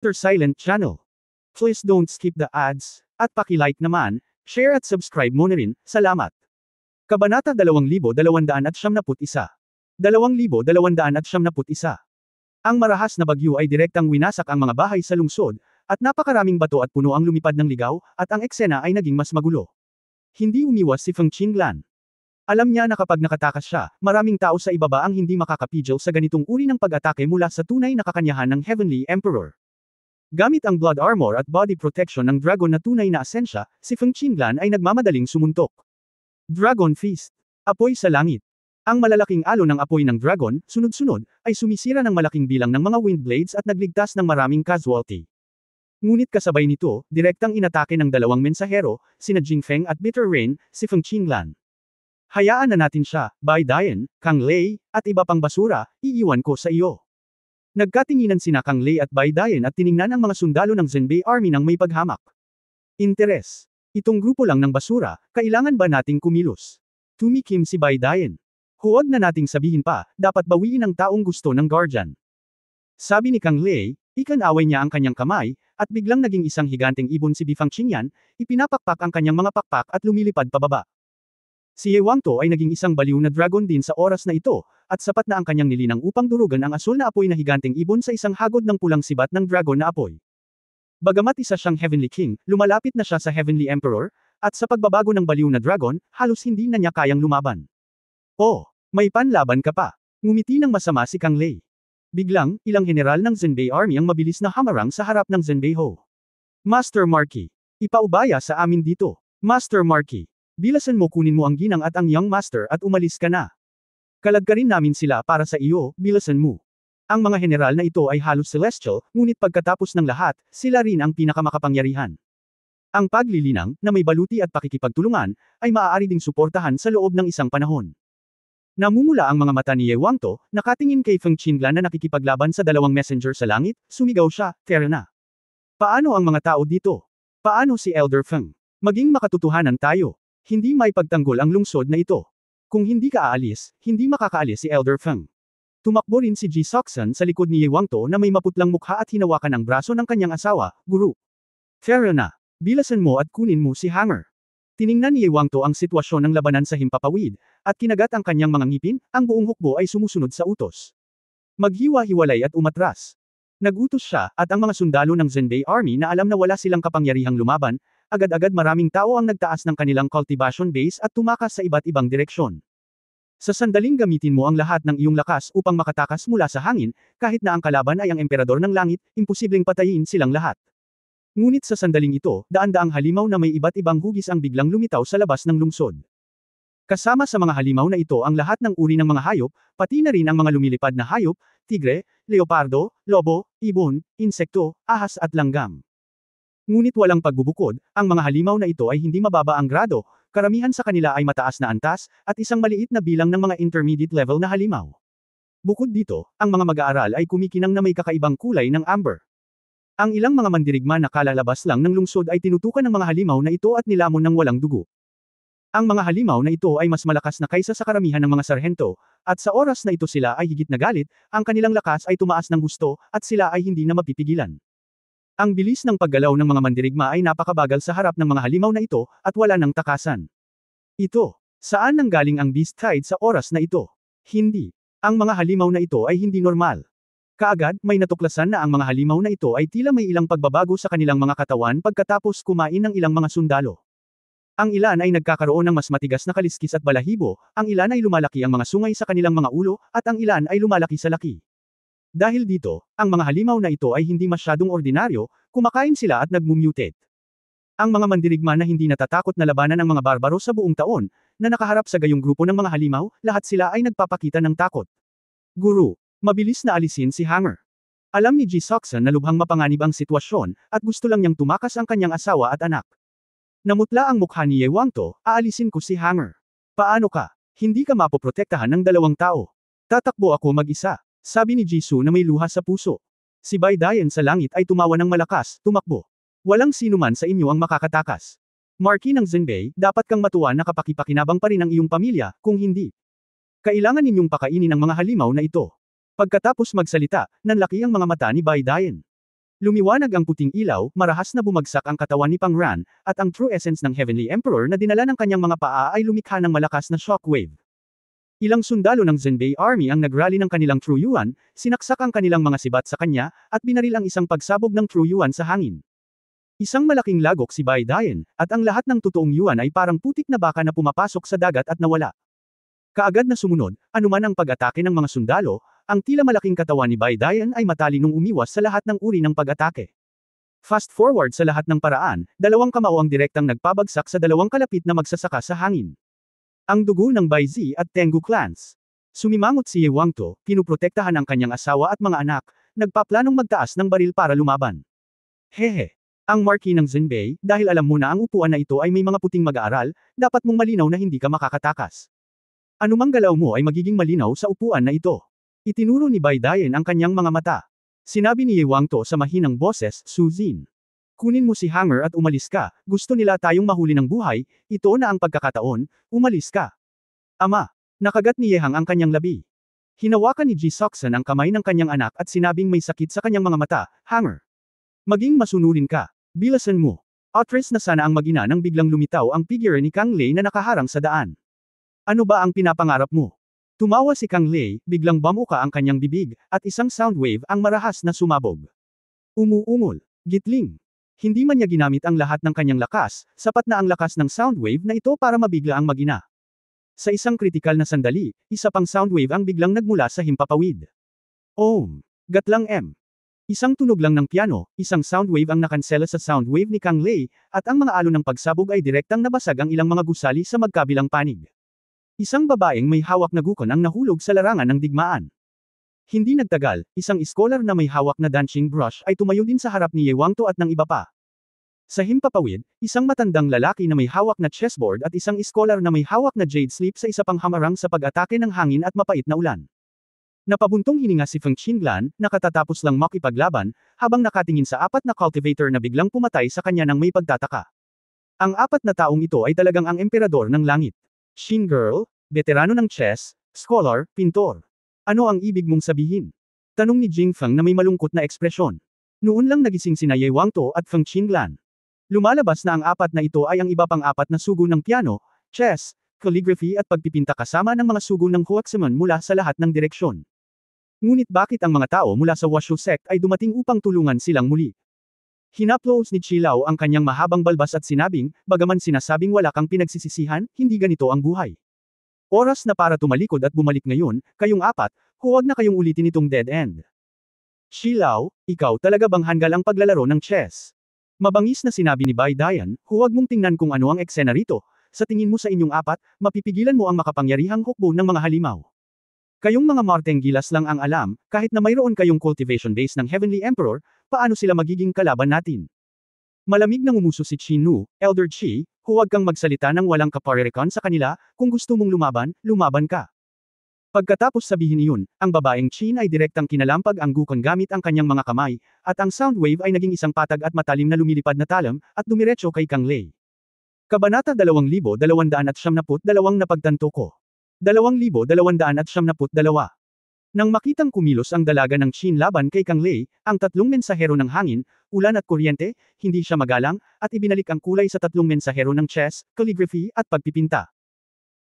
Their silent channel. Please don't skip the ads, at paki-like naman, share at subscribe mo na rin, salamat. Kabanata 2271 2271 Ang marahas na bagyo ay direktang winasak ang mga bahay sa lungsod, at napakaraming bato at puno ang lumipad ng ligaw, at ang eksena ay naging mas magulo. Hindi umiwas si Feng Qinglan. Alam niya na kapag nakatakas siya, maraming tao sa ibaba ang hindi makakapigil sa ganitong uri ng pag-atake mula sa tunay na kakanyahan ng Heavenly Emperor. Gamit ang blood armor at body protection ng dragon na tunay na asensya, si Feng Qinglan ay nagmamadaling sumuntok. Dragon Feast. Apoy sa langit. Ang malalaking alon ng apoy ng dragon, sunod-sunod, ay sumisira ng malaking bilang ng mga wind blades at nagligtas ng maraming casualty. Ngunit kasabay nito, direktang inatake ng dalawang mensahero, sina Jingfeng at Bitter Rain, si Feng Qinglan. Hayaan na natin siya, Bai Dayan, Kang Lei, at iba pang basura, iiwan ko sa iyo. Nagkatinginan sina Kang Lei at Bai Dayan at tiningnan ang mga sundalo ng Zhenbei Army ng may paghamak. Interes. Itong grupo lang ng basura, kailangan ba nating kumilos? Tumikim si Bai Dayan. Huwag na nating sabihin pa, dapat bawiin ang taong gusto ng guardian. Sabi ni Kang Lei, ikanaway niya ang kanyang kamay, at biglang naging isang higanteng ibon si Bifang Qingyan, ipinapakpak ang kanyang mga pakpak at lumilipad pababa. Si Ye Wangto ay naging isang baliw na dragon din sa oras na ito, at sapat na ang kanyang nilinang upang durugan ang asul na apoy na higanteng ibon sa isang hagod ng pulang sibat ng dragon na apoy. Bagamat isa siyang Heavenly King, lumalapit na siya sa Heavenly Emperor, at sa pagbabago ng baliw na dragon, halos hindi na niya kayang lumaban. Oh, may panlaban ka pa. Ngumiti ng masama si Kang Lei. Biglang, ilang general ng Zhenbei Army ang mabilis na hamarang sa harap ng Zhenbei Ho. Master Marquis, ipaubaya sa amin dito. Master Marquis. Bilasan mo, kunin mo ang ginang at ang young master at umalis ka na. Kaladkarin namin sila para sa iyo, bilasan mo. Ang mga general na ito ay halos celestial, ngunit pagkatapos ng lahat, sila rin ang pinakamakapangyarihan. Ang paglilinang, na may baluti at pakikipagtulungan, ay maaari ding suportahan sa loob ng isang panahon. Namumula ang mga mata ni Ye Wangto, nakatingin kay Feng Qinglan na nakikipaglaban sa dalawang messenger sa langit, sumigaw siya, "Tara na! Paano ang mga tao dito? Paano si Elder Feng? Maging makatotohanan tayo. Hindi may pagtanggol ang lungsod na ito. Kung hindi ka aalis, hindi makakaalis si Elder Feng." Tumakbo rin si Ji Soxan sa likod ni Ye Wangto na may maputlang mukha at hinawakan ang braso ng kanyang asawa, "Guru. Tara na. Bilasan mo at kunin mo si Hanger." Tiningnan ni Ye Wangto ang sitwasyon ng labanan sa himpapawid, at kinagat ang kanyang mga ngipin, ang buong hukbo ay sumusunod sa utos. Maghiwa-hiwalay at umatras. Nagutos siya, at ang mga sundalo ng Zhenbei Army na alam na wala silang kapangyarihang lumaban, agad-agad maraming tao ang nagtaas ng kanilang cultivation base at tumakas sa iba't ibang direksyon. Sa sandaling gamitin mo ang lahat ng iyong lakas upang makatakas mula sa hangin, kahit na ang kalaban ay ang emperador ng langit, imposibleng patayin silang lahat. Ngunit sa sandaling ito, daan-daang halimaw na may iba't ibang hugis ang biglang lumitaw sa labas ng lungsod. Kasama sa mga halimaw na ito ang lahat ng uri ng mga hayop, pati na rin ang mga lumilipad na hayop, tigre, leopardo, lobo, ibon, insekto, ahas at langgam. Ngunit walang pagbubukod, ang mga halimaw na ito ay hindi mababa ang grado, karamihan sa kanila ay mataas na antas, at isang maliit na bilang ng mga intermediate level na halimaw. Bukod dito, ang mga mag-aaral ay kumikinang na may kakaibang kulay ng amber. Ang ilang mga mandirigma na kalalabas lang ng lungsod ay tinutukan ng mga halimaw na ito at nilamon ng walang dugo. Ang mga halimaw na ito ay mas malakas na kaysa sa karamihan ng mga sarhento, at sa oras na ito sila ay higit na galit, ang kanilang lakas ay tumaas ng husto, at sila ay hindi na mapipigilan. Ang bilis ng paggalaw ng mga mandirigma ay napakabagal sa harap ng mga halimaw na ito, at wala ng takasan. Ito, saan nanggaling ang beast tide sa oras na ito? Hindi. Ang mga halimaw na ito ay hindi normal. Kaagad, may natuklasan na ang mga halimaw na ito ay tila may ilang pagbabago sa kanilang mga katawan pagkatapos kumain ng ilang mga sundalo. Ang ilan ay nagkakaroon ng mas matigas na kaliskis at balahibo, ang ilan ay lumalaki ang mga sungay sa kanilang mga ulo, at ang ilan ay lumalaki sa laki. Dahil dito, ang mga halimaw na ito ay hindi masyadong ordinaryo, kumakain sila at nagmumutate. Ang mga mandirigma na hindi natatakot na labanan ang mga barbaro sa buong taon, na nakaharap sa gayong grupo ng mga halimaw, lahat sila ay nagpapakita ng takot. Guru, mabilis na alisin si Hanger. Alam ni Ji Soxan na lubhang mapanganib ang sitwasyon, at gusto lang niyang tumakas ang kanyang asawa at anak. Namutla ang mukha ni Ye Wangto, aalisin ko si Hanger. Paano ka? Hindi ka mapoprotektahan ng dalawang tao. Tatakbo ako mag-isa, sabi ni Jisoo na may luha sa puso. Si Bai Dayan sa langit ay tumawa ng malakas, tumakbo. Walang sino man sa inyo ang makakatakas. Marquis ng Zhenbei, dapat kang matuwa na kapakipakinabang pa rin ang iyong pamilya, kung hindi. Kailangan ninyong pakainin ang mga halimaw na ito. Pagkatapos magsalita, nanlaki ang mga mata ni Bai Dayan. Lumiwanag ang puting ilaw, marahas na bumagsak ang katawan ni Pangran, at ang true essence ng Heavenly Emperor na dinala ng kanyang mga paa ay lumikha ng malakas na shockwave. Ilang sundalo ng Zenbei Army ang nagrally ng kanilang True Yuan, sinaksak ang kanilang mga sibat sa kanya, at binaril ang isang pagsabog ng True Yuan sa hangin. Isang malaking lagok si Bai Dayan, at ang lahat ng totoong Yuan ay parang putik na baka na pumapasok sa dagat at nawala. Kaagad na sumunod, anuman ang pag-atake ng mga sundalo, ang tila malaking katawan ni Bai Dayan ay matalinong umiwas sa lahat ng uri ng pag-atake. Fast forward sa lahat ng paraan, dalawang kamao ang direktang nagpabagsak sa dalawang kalapit na magsasaka sa hangin. Ang dugo ng Bai Zi at Tengu clans. Sumimangot si Ye Wangto, pinuprotektahan ang kanyang asawa at mga anak, nagpaplanong magtaas ng baril para lumaban. Hehe. Ang marquee ng Zenbei, dahil alam mo na ang upuan na ito ay may mga puting mag-aaral, dapat mong malinaw na hindi ka makakatakas. Anumang galaw mo ay magiging malinaw sa upuan na ito. Itinuro ni Bai Dayan ang kanyang mga mata. Sinabi ni Ye Wangto sa mahinang boses, Su Jin. Kunin mo si Hanger at umalis ka, gusto nila tayong mahuli ng buhay, ito na ang pagkakataon, umalis ka. Ama. Nakagat ni Yehang ang kanyang labi. Hinawakan ni Ji Soksan ang kamay ng kanyang anak at sinabing may sakit sa kanyang mga mata, Hanger. Maging masunurin ka. Bilasan mo. Atras na sana ang magina nang biglang lumitaw ang figure ni Kang Lei na nakaharang sa daan. Ano ba ang pinapangarap mo? Tumawa si Kang Lei, biglang bamuka ang kanyang bibig, at isang sound wave ang marahas na sumabog. Umuungol. Gitling. Hindi man niya ginamit ang lahat ng kanyang lakas, sapat na ang lakas ng sound wave na ito para mabigla ang magina. Sa isang kritikal na sandali, isa pang sound wave ang biglang nagmula sa himpapawid. Om. Gatlang M. Isang tunog lang ng piano, isang sound wave ang nakansela sa sound wave ni Kang Lei, at ang mga alon ng pagsabog ay direktang nabasag ang ilang mga gusali sa magkabilang panig. Isang babaeng may hawak na gukon ang nahulog sa larangan ng digmaan. Hindi nagtagal, isang scholar na may hawak na dancing brush ay tumayo din sa harap ni Ye Wangto at ng iba pa. Sa himpapawid, isang matandang lalaki na may hawak na chessboard at isang scholar na may hawak na jade slip sa isa pang hamarang sa pag-atake ng hangin at mapait na ulan. Napabuntong hininga si Feng Qinglan, nakatatapos lang makipaglaban, habang nakatingin sa apat na cultivator na biglang pumatay sa kanya ng may pagtataka. Ang apat na taong ito ay talagang ang emperador ng langit. Shin Girl, veterano ng chess, scholar, pintor. Ano ang ibig mong sabihin? Tanong ni Jing Feng na may malungkot na ekspresyon. Noon lang nagising sina Ye Wangto at Feng Qinglan. Lumalabas na ang apat na ito ay ang iba pang apat na sugo ng piano, chess, calligraphy at pagpipinta kasama ng mga sugo ng Huaximon mula sa lahat ng direksyon. Ngunit bakit ang mga tao mula sa Washu sect ay dumating upang tulungan silang muli? Hinaplos ni Chi Lao ang kanyang mahabang balbas at sinabing, bagaman sinasabing wala kang pinagsisisihan, hindi ganito ang buhay. Oras na para tumalikod at bumalik ngayon, kayong apat, huwag na kayong ulitin itong dead end. Chi Lao, ikaw talaga bang hanggal ang paglalaro ng chess? Mabangis na sinabi ni Bai Dayan, huwag mong tingnan kung ano ang eksena rito, sa tingin mo sa inyong apat, mapipigilan mo ang makapangyarihang hukbo ng mga halimaw. Kayong mga Marteng Gilas lang ang alam, kahit na mayroon kayong cultivation base ng Heavenly Emperor, paano sila magiging kalaban natin? Malamig nang umuso si Qi Nu, Elder Qi, huwag kang magsalita ng walang kaparerekan sa kanila, kung gusto mong lumaban, lumaban ka. Pagkatapos sabihin iyon, ang babaeng Qin ay direktang kinalampag ang gukon gamit ang kanyang mga kamay, at ang sound wave ay naging isang patag at matalim na lumilipad na talam, at dumiretso kay Kang Lei. Kabanata 2292 na pagtanto ko. 2292. Nang makitang kumilos ang dalaga ng Qin laban kay Kang Lei, ang tatlong mensahero ng hangin, ulan at kuryente, hindi siya magalang, at ibinalik ang kulay sa tatlong mensahero ng chess, calligraphy, at pagpipinta.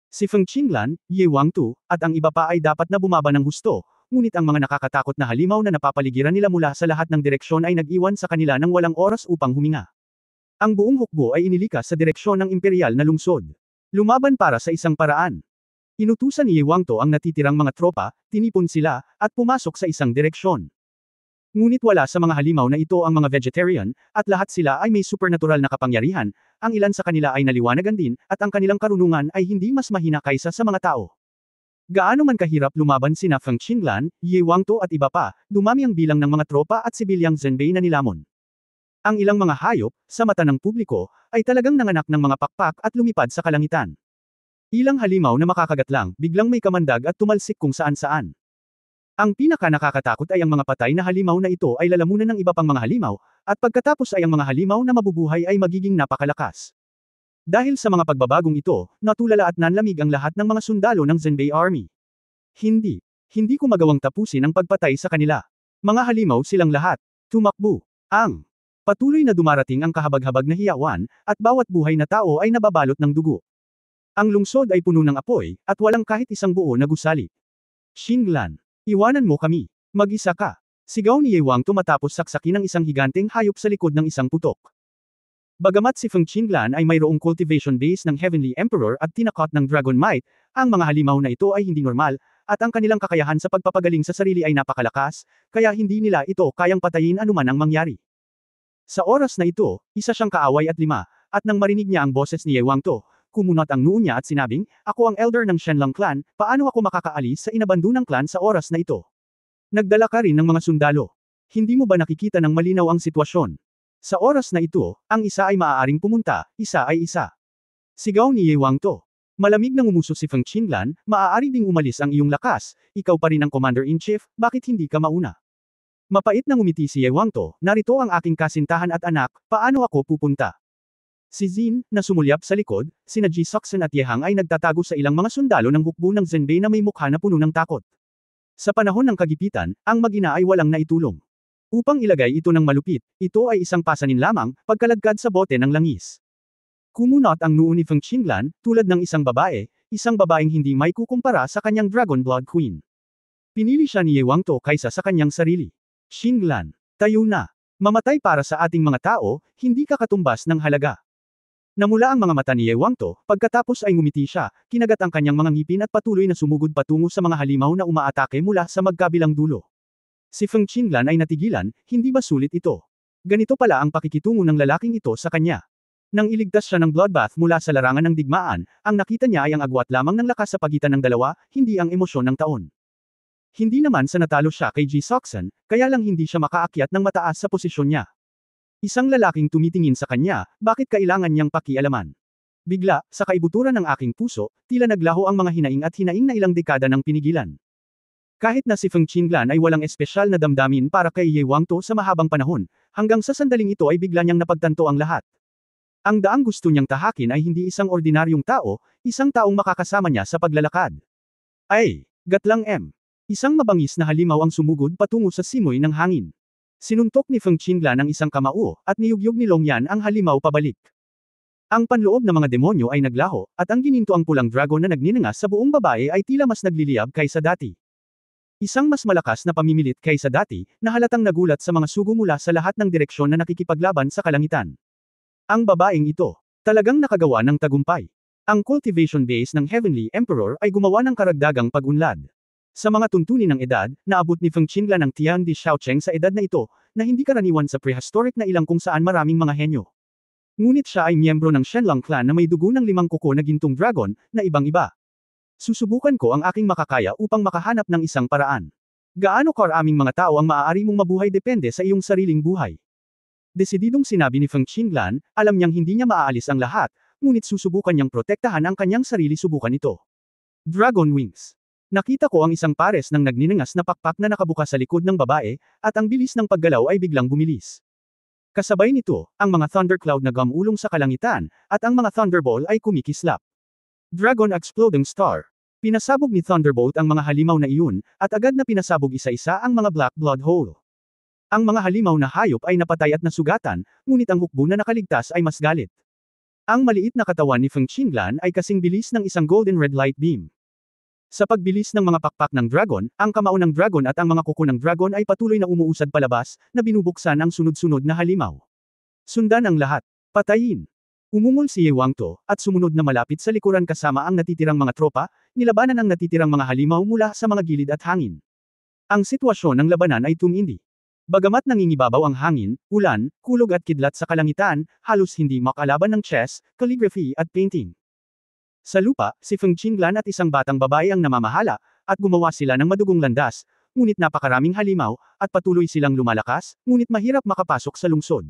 Si Feng Qinglan, Ye Wangtu, at ang iba pa ay dapat na bumaba ng husto, ngunit ang mga nakakatakot na halimaw na napapaligiran nila mula sa lahat ng direksyon ay nag-iwan sa kanila ng walang oras upang huminga. Ang buong hukbo ay inilikas sa direksyon ng imperial na lungsod. Lumaban para sa isang paraan. Inutusan ni Ye Wangto ang natitirang mga tropa, tinipon sila, at pumasok sa isang direksyon. Ngunit wala sa mga halimaw na ito ang mga vegetarian, at lahat sila ay may supernatural na kapangyarihan, ang ilan sa kanila ay naliwanagan din, at ang kanilang karunungan ay hindi mas mahina kaysa sa mga tao. Gaano man kahirap lumaban sina Feng Qinglan, Ye Wangto at iba pa, dumami ang bilang ng mga tropa at sibilyang Zenbei na nilamon. Ang ilang mga hayop, sa mata ng publiko, ay talagang nanganak ng mga pakpak at lumipad sa kalangitan. Ilang halimaw na makakagat lang, biglang may kamandag at tumalsik kung saan-saan. Ang pinaka-nakakatakot ay ang mga patay na halimaw na ito ay lalamunan ng iba pang mga halimaw, at pagkatapos ay ang mga halimaw na mabubuhay ay magiging napakalakas. Dahil sa mga pagbabagong ito, natulala at nanlamig ang lahat ng mga sundalo ng Zenbei Army. Hindi ko magawang tapusin ang pagpatay sa kanila. Mga halimaw silang lahat. Tumakbo. Ang patuloy na dumarating ang kahabag-habag na hiyawan, at bawat buhay na tao ay nababalot ng dugo. Ang lungsod ay puno ng apoy, at walang kahit isang buo na gusali. Xinglan, iwanan mo kami. Mag-isa ka. Sigaw ni Ye Wangto matapos saksakin ng isang higanteng hayop sa likod ng isang putok. Bagamat si Feng Qinglan ay mayroong cultivation base ng Heavenly Emperor at tinakot ng Dragon Might, ang mga halimaw na ito ay hindi normal, at ang kanilang kakayahan sa pagpapagaling sa sarili ay napakalakas, kaya hindi nila ito kayang patayin anuman ang mangyari. Sa oras na ito, isa siyang kaaway at lima, at nang marinig niya ang boses ni Ye Wangto, kumunot ang noo niya at sinabing, "Ako ang elder ng Shenlang clan, paano ako makakaalis sa inabandonang clan sa oras na ito? Nagdala ka rin ng mga sundalo. Hindi mo ba nakikita ng malinaw ang sitwasyon? Sa oras na ito, ang isa ay maaaring pumunta, isa ay isa." Sigaw ni Ye Wangto. Malamig na ngumuso si Feng Qinglan, "Maaari ding umalis ang iyong lakas, ikaw pa rin ang Commander-in-Chief, bakit hindi ka mauna?" Mapait na ngumiti si Ye Wangto, "Narito ang aking kasintahan at anak, paano ako pupunta?" Si Jin, na sumulyap sa likod, sina Ji Soxen at Ye Hang ay nagtatago sa ilang mga sundalo ng hukbo ng Zenbei na may mukha na puno ng takot. Sa panahon ng kagipitan, ang mag-ina ay walang naitulong. Upang ilagay ito ng malupit, ito ay isang pasanin lamang, pagkaladkad sa bote ng langis. Kumunot ang noo ni Feng Qinglan, tulad ng isang babaeng hindi may kukumpara sa kanyang Dragon Blood Queen. Pinili siya ni Ye Wangto kaysa sa kanyang sarili. "Qinglan, tayo na. Mamatay para sa ating mga tao, hindi ka katumbas ng halaga." Namula ang mga mata ni Ye Wangto, pagkatapos ay ngumiti siya, kinagat ang kanyang mga ngipin at patuloy na sumugod patungo sa mga halimaw na umaatake mula sa magkabilang dulo. Si Feng Qinglan ay natigilan, hindi ba sulit ito? Ganito pala ang pakikitungo ng lalaking ito sa kanya. Nang iligtas siya ng bloodbath mula sa larangan ng digmaan, ang nakita niya ay ang agwat lamang ng lakas sa pagitan ng dalawa, hindi ang emosyon ng taon. Hindi naman sa natalo siya kay Ji Soxen, kaya lang hindi siya makaakyat ng mataas sa posisyon niya. Isang lalaking tumitingin sa kanya, bakit kailangan niyang pakialaman? Bigla, sa kaibuturan ng aking puso, tila naglaho ang mga hinaing at hinaing na ilang dekada ng pinigilan. Kahit na si Feng Qinglan ay walang espesyal na damdamin para kay Ye Wangto sa mahabang panahon, hanggang sa sandaling ito ay bigla niyang napagtanto ang lahat. Ang daang gusto niyang tahakin ay hindi isang ordinaryong tao, isang taong makakasama niya sa paglalakad. Ay, gatlang M. Isang mabangis na halimaw ang sumugod patungo sa simoy ng hangin. Sinuntok ni Feng Qinglan ang isang kamao, at niyugyug ni Longyan ang halimaw pabalik. Ang panloob na mga demonyo ay naglaho, at ang gininto ang pulang dragon na nagninangas sa buong babae ay tila mas nagliliyab kaysa dati. Isang mas malakas na pamimilit kaysa dati, na halatang nagulat sa mga sugo mula sa lahat ng direksyon na nakikipaglaban sa kalangitan. Ang babaeng ito, talagang nakagawa ng tagumpay. Ang cultivation base ng Heavenly Emperor ay gumawa ng karagdagang pag-unlad. Sa mga tuntunin ng edad, naabot ni Feng Qinglan ang Tian Di Xiaocheng sa edad na ito, na hindi karaniwan sa prehistoric na ilang kung saan maraming mga henyo. Ngunit siya ay miyembro ng Shenlang clan na may dugo ng 5 kuko na gintong dragon, na ibang-iba. Susubukan ko ang aking makakaya upang makahanap ng isang paraan. Gaano karaming mga tao ang maaari mong mabuhay depende sa iyong sariling buhay. Desididong sinabi ni Feng Qinglan, alam niyang hindi niya maaalis ang lahat, ngunit susubukan niyang protektahan ang kanyang sarili subukan ito. Dragon Wings. Nakita ko ang isang pares ng nagninangas na pakpak na nakabukas sa likod ng babae, at ang bilis ng paggalaw ay biglang bumilis. Kasabay nito, ang mga thundercloud na gumulong sa kalangitan, at ang mga thunderball ay kumikislap. Dragon Exploding Star. Pinasabog ni Thunderbolt ang mga halimaw na iyon, at agad na pinasabog isa-isa ang mga Black Blood Hole. Ang mga halimaw na hayop ay napatay at nasugatan, ngunit ang hukbo na nakaligtas ay mas galit. Ang maliit na katawan ni Feng Qinglan ay kasing bilis ng isang golden red light beam. Sa pagbilis ng mga pakpak ng dragon, ang kamao ng dragon at ang mga kuko ng dragon ay patuloy na umuusad palabas, na binubuksan ang sunod-sunod na halimaw. Sundan ang lahat. Patayin. Umungol si Ye Wangto, at sumunod na malapit sa likuran kasama ang natitirang mga tropa, nilabanan ang natitirang mga halimaw mula sa mga gilid at hangin. Ang sitwasyon ng labanan ay tumindi. Bagamat nangingibabaw ang hangin, ulan, kulog at kidlat sa kalangitan, halos hindi makalaban ng chess, calligraphy at painting. Sa lupa, si Feng Qinglan at isang batang babae ang namamahala, at gumawa sila ng madugong landas, ngunit napakaraming halimaw, at patuloy silang lumalakas, ngunit mahirap makapasok sa lungsod.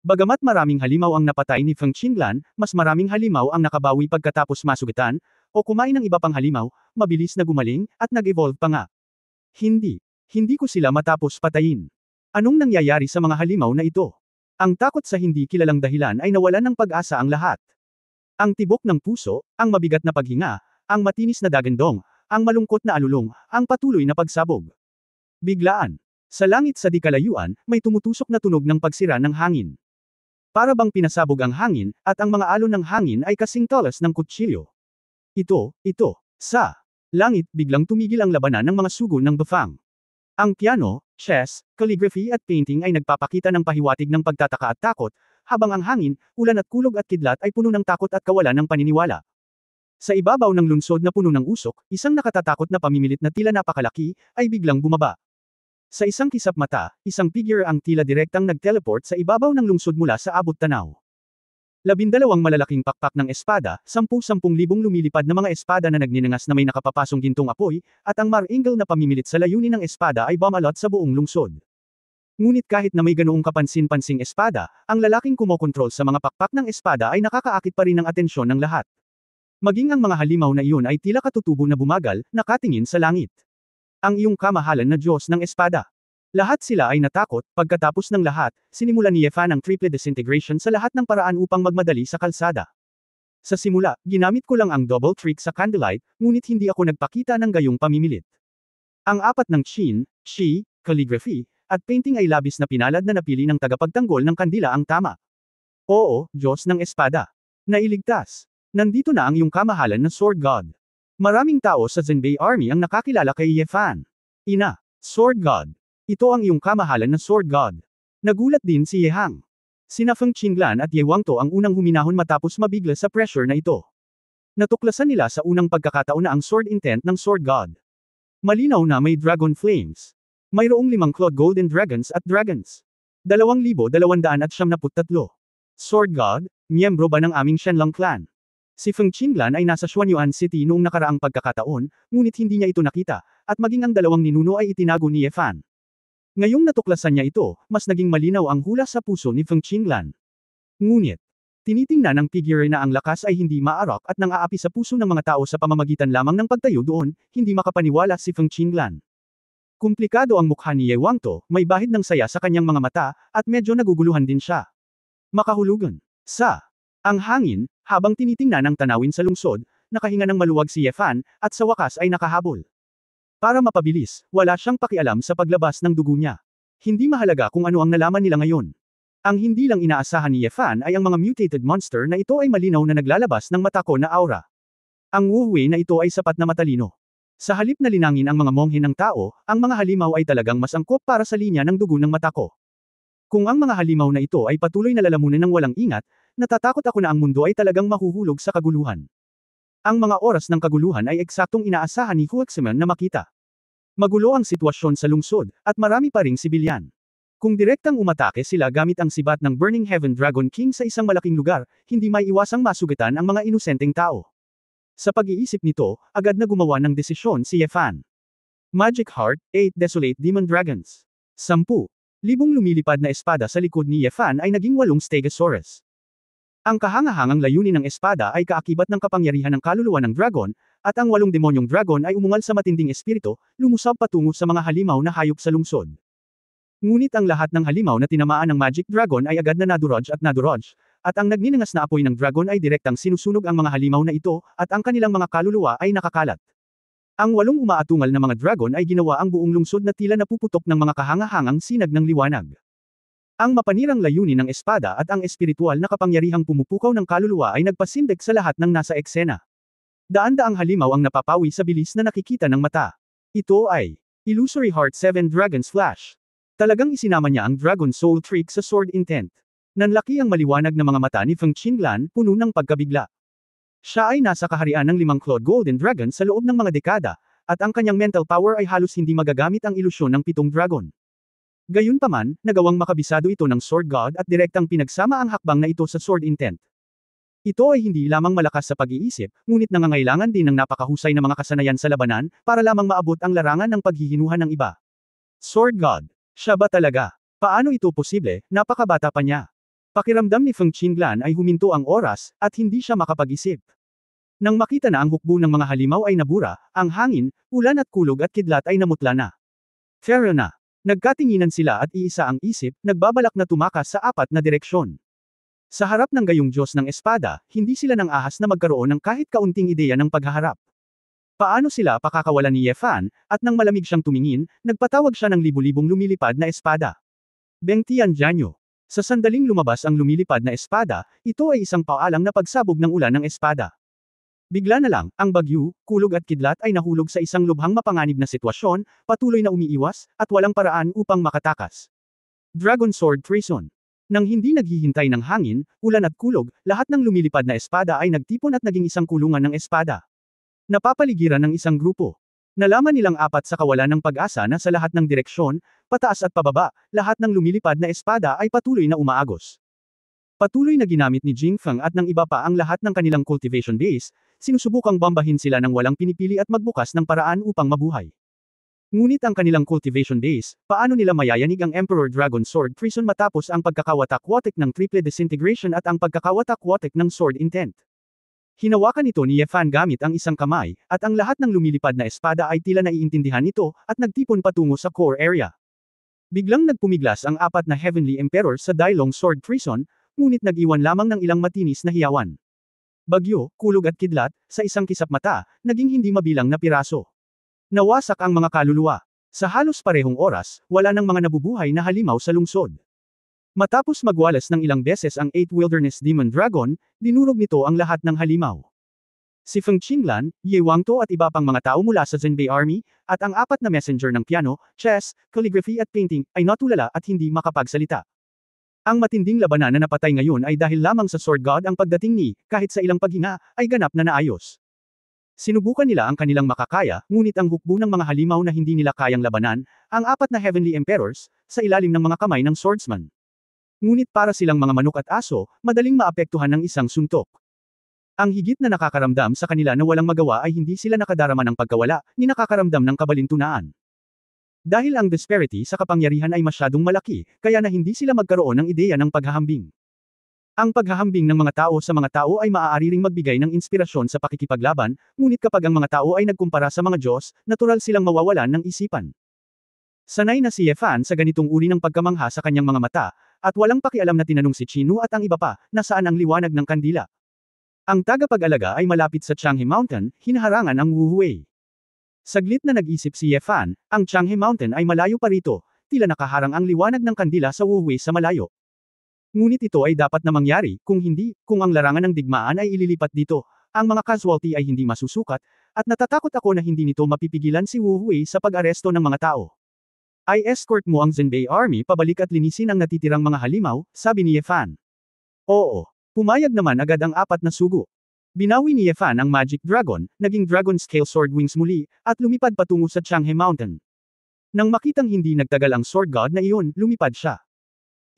Bagamat maraming halimaw ang napatay ni Feng Qinglan, mas maraming halimaw ang nakabawi pagkatapos masugatan, o kumain ng iba pang halimaw, mabilis na gumaling, at nag-evolve pa nga. Hindi ko sila matapos patayin. Anong nangyayari sa mga halimaw na ito? Ang takot sa hindi kilalang dahilan ay nawalan ng pag-asa ang lahat. Ang tibok ng puso, ang mabigat na paghinga, ang matinis na dagandong, ang malungkot na alulong, ang patuloy na pagsabog. Biglaan. Sa langit sa di kalayuan, may tumutusok na tunog ng pagsira ng hangin. Para bang pinasabog ang hangin, at ang mga alon ng hangin ay kasing talas ng kutsilyo. Ito. Sa langit, biglang tumigil ang labanan ng mga sugo ng befang. Ang piano, chess, calligraphy at painting ay nagpapakita ng pahiwatig ng pagtataka at takot, habang ang hangin, ulan at kulog at kidlat ay puno ng takot at kawalan ng paniniwala. Sa ibabaw ng lungsod na puno ng usok, isang nakatatakot na pamimilit na tila napakalaki, ay biglang bumaba. Sa isang kisap mata, isang figure ang tila direktang nag-teleport sa ibabaw ng lungsod mula sa abot tanaw. 12 malalaking pakpak ng espada, 10,000 lumilipad na mga espada na nagninangas na may nakapapasong gintong apoy, at ang maringal na pamimilit sa layunin ng espada ay bumalot sa buong lungsod. Ngunit kahit na may ganoong kapansin-pansing espada, ang lalaking kumokontrol sa mga pakpak ng espada ay nakakaakit pa rin ng atensyon ng lahat. Maging ang mga halimaw na iyon ay tila katutubo na bumagal, nakatingin sa langit. Ang iyong kamahalan na Diyos ng espada. Lahat sila ay natakot, pagkatapos ng lahat, sinimulan ni Yefan ang triple disintegration sa lahat ng paraan upang magmadali sa kalsada. Sa simula, ginamit ko lang ang double trick sa candlelight, ngunit hindi ako nagpakita ng gayong pamimilit. Ang apat ng Qin, Shi, calligraphy, at painting ay labis na pinalad na napili ng tagapagtanggol ng kandila ang tama. Oo, Diyos ng espada. Nailigtas. Nandito na ang iyong kamahalan na Sword God. Maraming tao sa Zenbei Army ang nakakilala kay Yefan. Ina, Sword God. Ito ang iyong kamahalan na Sword God. Nagulat din si Yehang. Sina Feng Qinglan at Ye Wangto ang unang huminahon matapos mabigla sa pressure na ito. Natuklasan nila sa unang pagkakataon na ang sword intent ng Sword God. Malinaw na may dragon flames. Mayroong 5 Cloud Golden Dragons at Dragons. 2,273. Sword God, miyembro ba ng aming Shenlong clan? Si Feng Qinglan ay nasa Xuanyuan City noong nakaraang pagkakataon, ngunit hindi niya ito nakita, at maging ang dalawang ninuno ay itinago ni Yefan. Ngayong natuklasan niya ito, mas naging malinaw ang hula sa puso ni Feng Qinglan. Ngunit, tinitingnan ng figure na ang lakas ay hindi maarok at nang-aapi sa puso ng mga tao sa pamamagitan lamang ng pagtayo doon, hindi makapaniwala si Feng Qinglan. Komplikado ang mukha ni Ye Wangto, may bahid ng saya sa kanyang mga mata, at medyo naguguluhan din siya. Makahulugan. Ang hangin, habang tinitingnan ang tanawin sa lungsod, nakahinga ng maluwag si Yefan, at sa wakas ay nakahabol. Para mapabilis, wala siyang pakialam sa paglabas ng dugo niya. Hindi mahalaga kung ano ang nalaman nila ngayon. Ang hindi lang inaasahan ni Yefan ay ang mga mutated monster na ito ay malinaw na naglalabas ng matako na aura. Ang Wuhui na ito ay sapat na matalino. Sa halip na linangin ang mga monghe ng tao, ang mga halimaw ay talagang mas angkop para sa linya ng dugo ng matako. Kung ang mga halimaw na ito ay patuloy na lalamunin ng walang ingat, natatakot ako na ang mundo ay talagang mahuhulog sa kaguluhan. Ang mga oras ng kaguluhan ay eksaktong inaasahan ni Huaximen na makita. Magulo ang sitwasyon sa lungsod, at marami pa ring sibilyan. Kung direktang umatake sila gamit ang sibat ng Burning Heaven Dragon King sa isang malaking lugar, hindi may iwasang masugatan ang mga inosenteng tao. Sa pag-iisip nito, agad na gumawa ng desisyon si Yefan. Magic Heart, 8 Desolate Demon Dragons. 10. Libong lumilipad na espada sa likod ni Yefan ay naging 8 Stegosaurus. Ang kahangahangang layunin ng espada ay kaakibat ng kapangyarihan ng kaluluwa ng dragon, at ang 8 demonyong dragon ay umungal sa matinding espiritu, lumusab patungo sa mga halimaw na hayop sa lungsod. Ngunit ang lahat ng halimaw na tinamaan ng Magic Dragon ay agad na nadurog, at ang nagninangas na apoy ng dragon ay direktang sinusunog ang mga halimaw na ito, at ang kanilang mga kaluluwa ay nakakalat. Ang 8 umaatungal na mga dragon ay ginawa ang buong lungsod na tila napuputok ng mga kahangahangang sinag ng liwanag. Ang mapanirang layunin ng espada at ang espiritual na kapangyarihang pumupukaw ng kaluluwa ay nagpasindak sa lahat ng nasa eksena. Daan-daang halimaw ang napapawi sa bilis na nakikita ng mata. Ito ay Illusory Heart 7 Dragon's Flash. Talagang isinama niya ang Dragon Soul Trick sa Sword Intent. Nanlaki ang maliwanag na mga mata ni Feng Qinglan, puno ng pagkabigla. Siya ay nasa kaharian ng 5 Cloud Golden Dragon sa loob ng mga dekada, at ang kanyang mental power ay halos hindi magagamit ang ilusyon ng 7 dragon. Gayunpaman, nagawang makabisado ito ng Sword God at direktang pinagsama ang hakbang na ito sa Sword Intent. Ito ay hindi lamang malakas sa pag-iisip, ngunit nangangailangan din ng napakahusay na mga kasanayan sa labanan, para lamang maabot ang larangan ng paghihinuhan ng iba. Sword God. Siya ba talaga? Paano ito posible? Napakabata pa niya. Pakiramdam ni Feng Qinglan ay huminto ang oras, at hindi siya makapag-isip. Nang makita na ang hukbo ng mga halimaw ay nabura, ang hangin, ulan at kulog at kidlat ay namutla na. Pero na. Nagkatinginan sila at iisa ang isip, nagbabalak na tumakas sa 4 na direksyon. Sa harap ng gayong Diyos ng espada, hindi sila nang ahas na magkaroon ng kahit kaunting ideya ng paghaharap. Paano sila pakakawalan ni Ye Fan, at nang malamig siyang tumingin, nagpatawag siya ng libu-libong lumilipad na espada. Beng Tianjanyo. Sa sandaling lumabas ang lumilipad na espada, ito ay isang paalang na pagsabog ng ulan ng espada. Bigla na lang, ang bagyo, kulog at kidlat ay nahulog sa isang lubhang mapanganib na sitwasyon, patuloy na umiiwas, at walang paraan upang makatakas. Dragon Sword Treason. Nang hindi naghihintay ng hangin, ulan at kulog, lahat ng lumilipad na espada ay nagtipon at naging isang kulungan ng espada. Napapaligiran ng isang grupo. Nalaman nilang apat sa kawalan ng pag-asa na sa lahat ng direksyon, pataas at pababa, lahat ng lumilipad na espada ay patuloy na umaagos. Patuloy na ginamit ni Jing Feng at ng iba pa ang lahat ng kanilang cultivation base, sinusubukang bombahin sila ng walang pinipili at magbukas ng paraan upang mabuhay. Ngunit ang kanilang cultivation base, paano nila mayayanig ang Emperor Dragon Sword Treason matapos ang pagkakawatak-watik ng triple disintegration at ang pagkakawatak-watik ng Sword Intent? Hinawakan ito ni Ye Fan gamit ang isang kamay, at ang lahat ng lumilipad na espada ay tila naiintindihan ito, at nagtipon patungo sa core area. Biglang nagpumiglas ang apat na Heavenly Emperor sa Dailong Sword Treason, ngunit nag-iwan lamang ng ilang matinis na hiyawan. Bagyo, kulog at kidlat, sa isang kisap mata, naging hindi mabilang na piraso. Nawasak ang mga kaluluwa. Sa halos parehong oras, wala nang mga nabubuhay na halimaw sa lungsod. Matapos magwalas ng ilang beses ang 8 Wilderness Demon Dragon, dinurog nito ang lahat ng halimaw. Si Feng Qinglan, Ye Wangto at iba pang mga tao mula sa Zhenbei Army, at ang apat na messenger ng piano, chess, calligraphy at painting, ay natulala at hindi makapagsalita. Ang matinding labanan na napatay ngayon ay dahil lamang sa Sword God ang pagdating ni, kahit sa ilang paghinga, ay ganap na naayos. Sinubukan nila ang kanilang makakaya, ngunit ang hukbo ng mga halimaw na hindi nila kayang labanan, ang apat na Heavenly Emperors, sa ilalim ng mga kamay ng swordsman. Ngunit para silang mga manok at aso, madaling maapektuhan ng isang suntok. Ang higit na nakakaramdam sa kanila na walang magawa ay hindi sila nakadarama ng pagkawala, ni nakakaramdam ng kabalintunaan. Dahil ang disparity sa kapangyarihan ay masyadong malaki, kaya na hindi sila magkaroon ng ideya ng paghahambing. Ang paghahambing ng mga tao sa mga tao ay maaari ring magbigay ng inspirasyon sa pakikipaglaban, ngunit kapag ang mga tao ay nagkumpara sa mga Diyos, natural silang mawawalan ng isipan. Sanay na si Ye Fan sa ganitong uri ng pagkamangha sa kanyang mga mata, at walang pakialam na tinanong si Chinu at ang iba pa, nasaan ang liwanag ng kandila. Ang tagapag-alaga ay malapit sa Changhe Mountain, hinaharangan ang Wu Huwei. Saglit na nag-isip si Ye Fan, ang Changhe Mountain ay malayo pa rito, tila nakaharang ang liwanag ng kandila sa Wu Huwei sa malayo. Ngunit ito ay dapat na mangyari, kung hindi, kung ang larangan ng digmaan ay ililipat dito, ang mga casualty ay hindi masusukat, at natatakot ako na hindi nito mapipigilan si Wu Huwei sa pag-aresto ng mga tao. Ay escort mo ang Zhenbei Army pabalik at linisin ang natitirang mga halimaw, sabi ni Ye Fan. Oo. Pumayag naman agad ang apat na sugo. Binawi ni Ye Fan ang Magic Dragon, naging Dragon Scale Sword Wings muli, at lumipad patungo sa Changhe Mountain. Nang makitang hindi nagtagal ang Sword God na iyon, lumipad siya.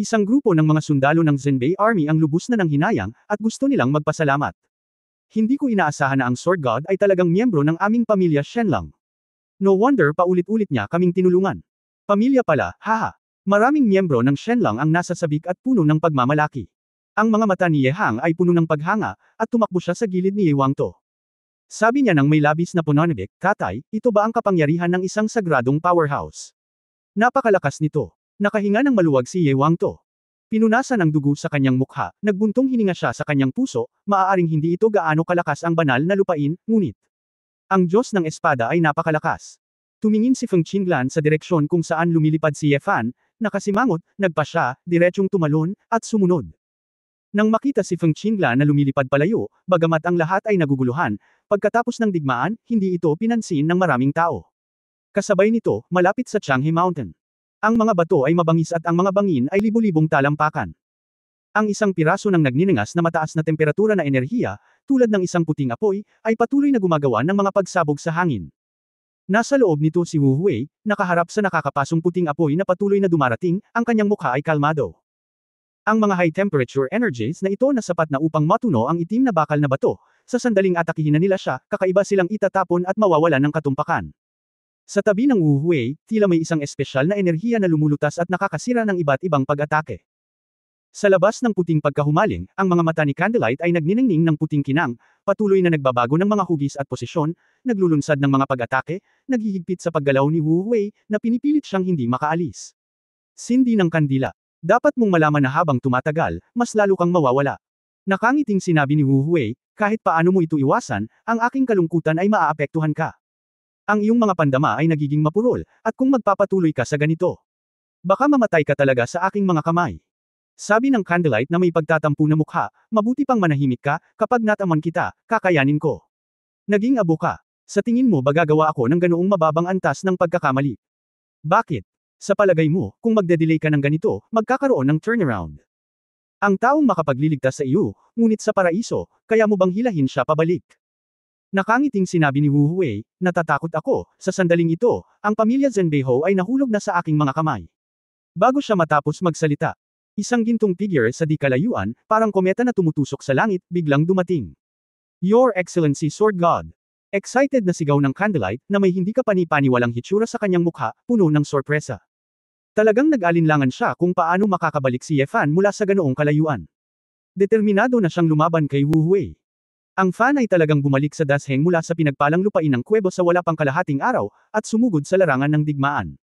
Isang grupo ng mga sundalo ng Zhenbei Army ang lubos na ng hinayang, at gusto nilang magpasalamat. Hindi ko inaasahan na ang Sword God ay talagang miyembro ng aming pamilya Shenlong. No wonder paulit-ulit niya kaming tinulungan. Pamilya pala, haha. Maraming miyembro ng Shenlong ang nasa sabik at puno ng pagmamalaki. Ang mga mata ni Ye Hang ay puno ng paghanga, at tumakbo siya sa gilid ni Ye Wangto. Sabi niya nang may labis na pananabik, tatay, ito ba ang kapangyarihan ng isang sagradong powerhouse? Napakalakas nito. Nakahinga ng maluwag si Ye Wangto. Pinunasan ang dugo sa kanyang mukha, nagbuntong hininga siya sa kanyang puso, maaaring hindi ito gaano kalakas ang banal na lupain, ngunit ang Diyos ng espada ay napakalakas. Tumingin si Feng Qinglan sa direksyon kung saan lumilipad si Ye Fan, nakasimangot, nagpa siya, diretsyong tumalon, at sumunod. Nang makita si Feng Qinglan na lumilipad palayo, bagamat ang lahat ay naguguluhan, pagkatapos ng digmaan, hindi ito pinansin ng maraming tao. Kasabay nito, malapit sa Changhe Mountain. Ang mga bato ay mabangis at ang mga bangin ay libu-libong talampakan. Ang isang piraso ng nagniningas na mataas na temperatura na enerhiya, tulad ng isang puting apoy, ay patuloy na gumagawa ng mga pagsabog sa hangin. Nasa loob nito si Wu Huwei, nakaharap sa nakakapasong puting apoy na patuloy na dumarating, ang kanyang mukha ay kalmado. Ang mga high-temperature energies na ito na sapat na upang matuno ang itim na bakal na bato, sa sandaling atakihin na nila siya, kakaiba silang itatapon at mawawalan ng katumpakan. Sa tabi ng Wu Huwei, tila may isang espesyal na enerhiya na lumulutas at nakakasira ng iba't ibang pag-atake. Sa labas ng puting pagkahumaling, ang mga mata ni Candlelight ay nagniningning ng puting kinang, patuloy na nagbabago ng mga hugis at posisyon, naglulunsad ng mga pag-atake, naghihigpit sa paggalaw ni Wu Huwei, na pinipilit siyang hindi makaalis. Sindi ng kandila. Dapat mong malaman na habang tumatagal, mas lalo kang mawawala. Nakangiting sinabi ni Wu Huwei, Kahit paano mo ito iwasan, ang aking kalungkutan ay maaapektuhan ka. Ang iyong mga pandama ay nagiging mapurol, at kung magpapatuloy ka sa ganito, baka mamatay ka talaga sa aking mga kamay. Sabi ng Candlelight na may pagtatampo na mukha, mabuti pang manahimik ka, kapag nataman kita, kakayanin ko. Naging abo ka. Sa tingin mo ba gagawa ako ng ganoong mababang antas ng pagkakamali? Bakit? Sa palagay mo, kung magde-delay ka ng ganito, magkakaroon ng turnaround. Ang taong makapagliligtas sa iyo, ngunit sa paraiso, kaya mo bang hilahin siya pabalik? Nakangiting sinabi ni Wu Huwei, natatakot ako, sa sandaling ito, ang pamilya Zhenbeiho ay nahulog na sa aking mga kamay. Bago siya matapos magsalita, isang gintong figure sa di kalayuan, parang kometa na tumutusok sa langit, biglang dumating. Your Excellency Sword God. Excited na sigaw ng Candlelight, na may hindi kapani-paniwalang hitsura sa kanyang mukha, puno ng sorpresa. Talagang nag-alinlangan siya kung paano makakabalik si Ye Fan mula sa ganoong kalayuan. Determinado na siyang lumaban kay Wu Huwei. Ang Fan ay talagang bumalik sa dasheng mula sa pinagpalang lupain ng kuwebo sa wala pang kalahating araw, at sumugod sa larangan ng digmaan.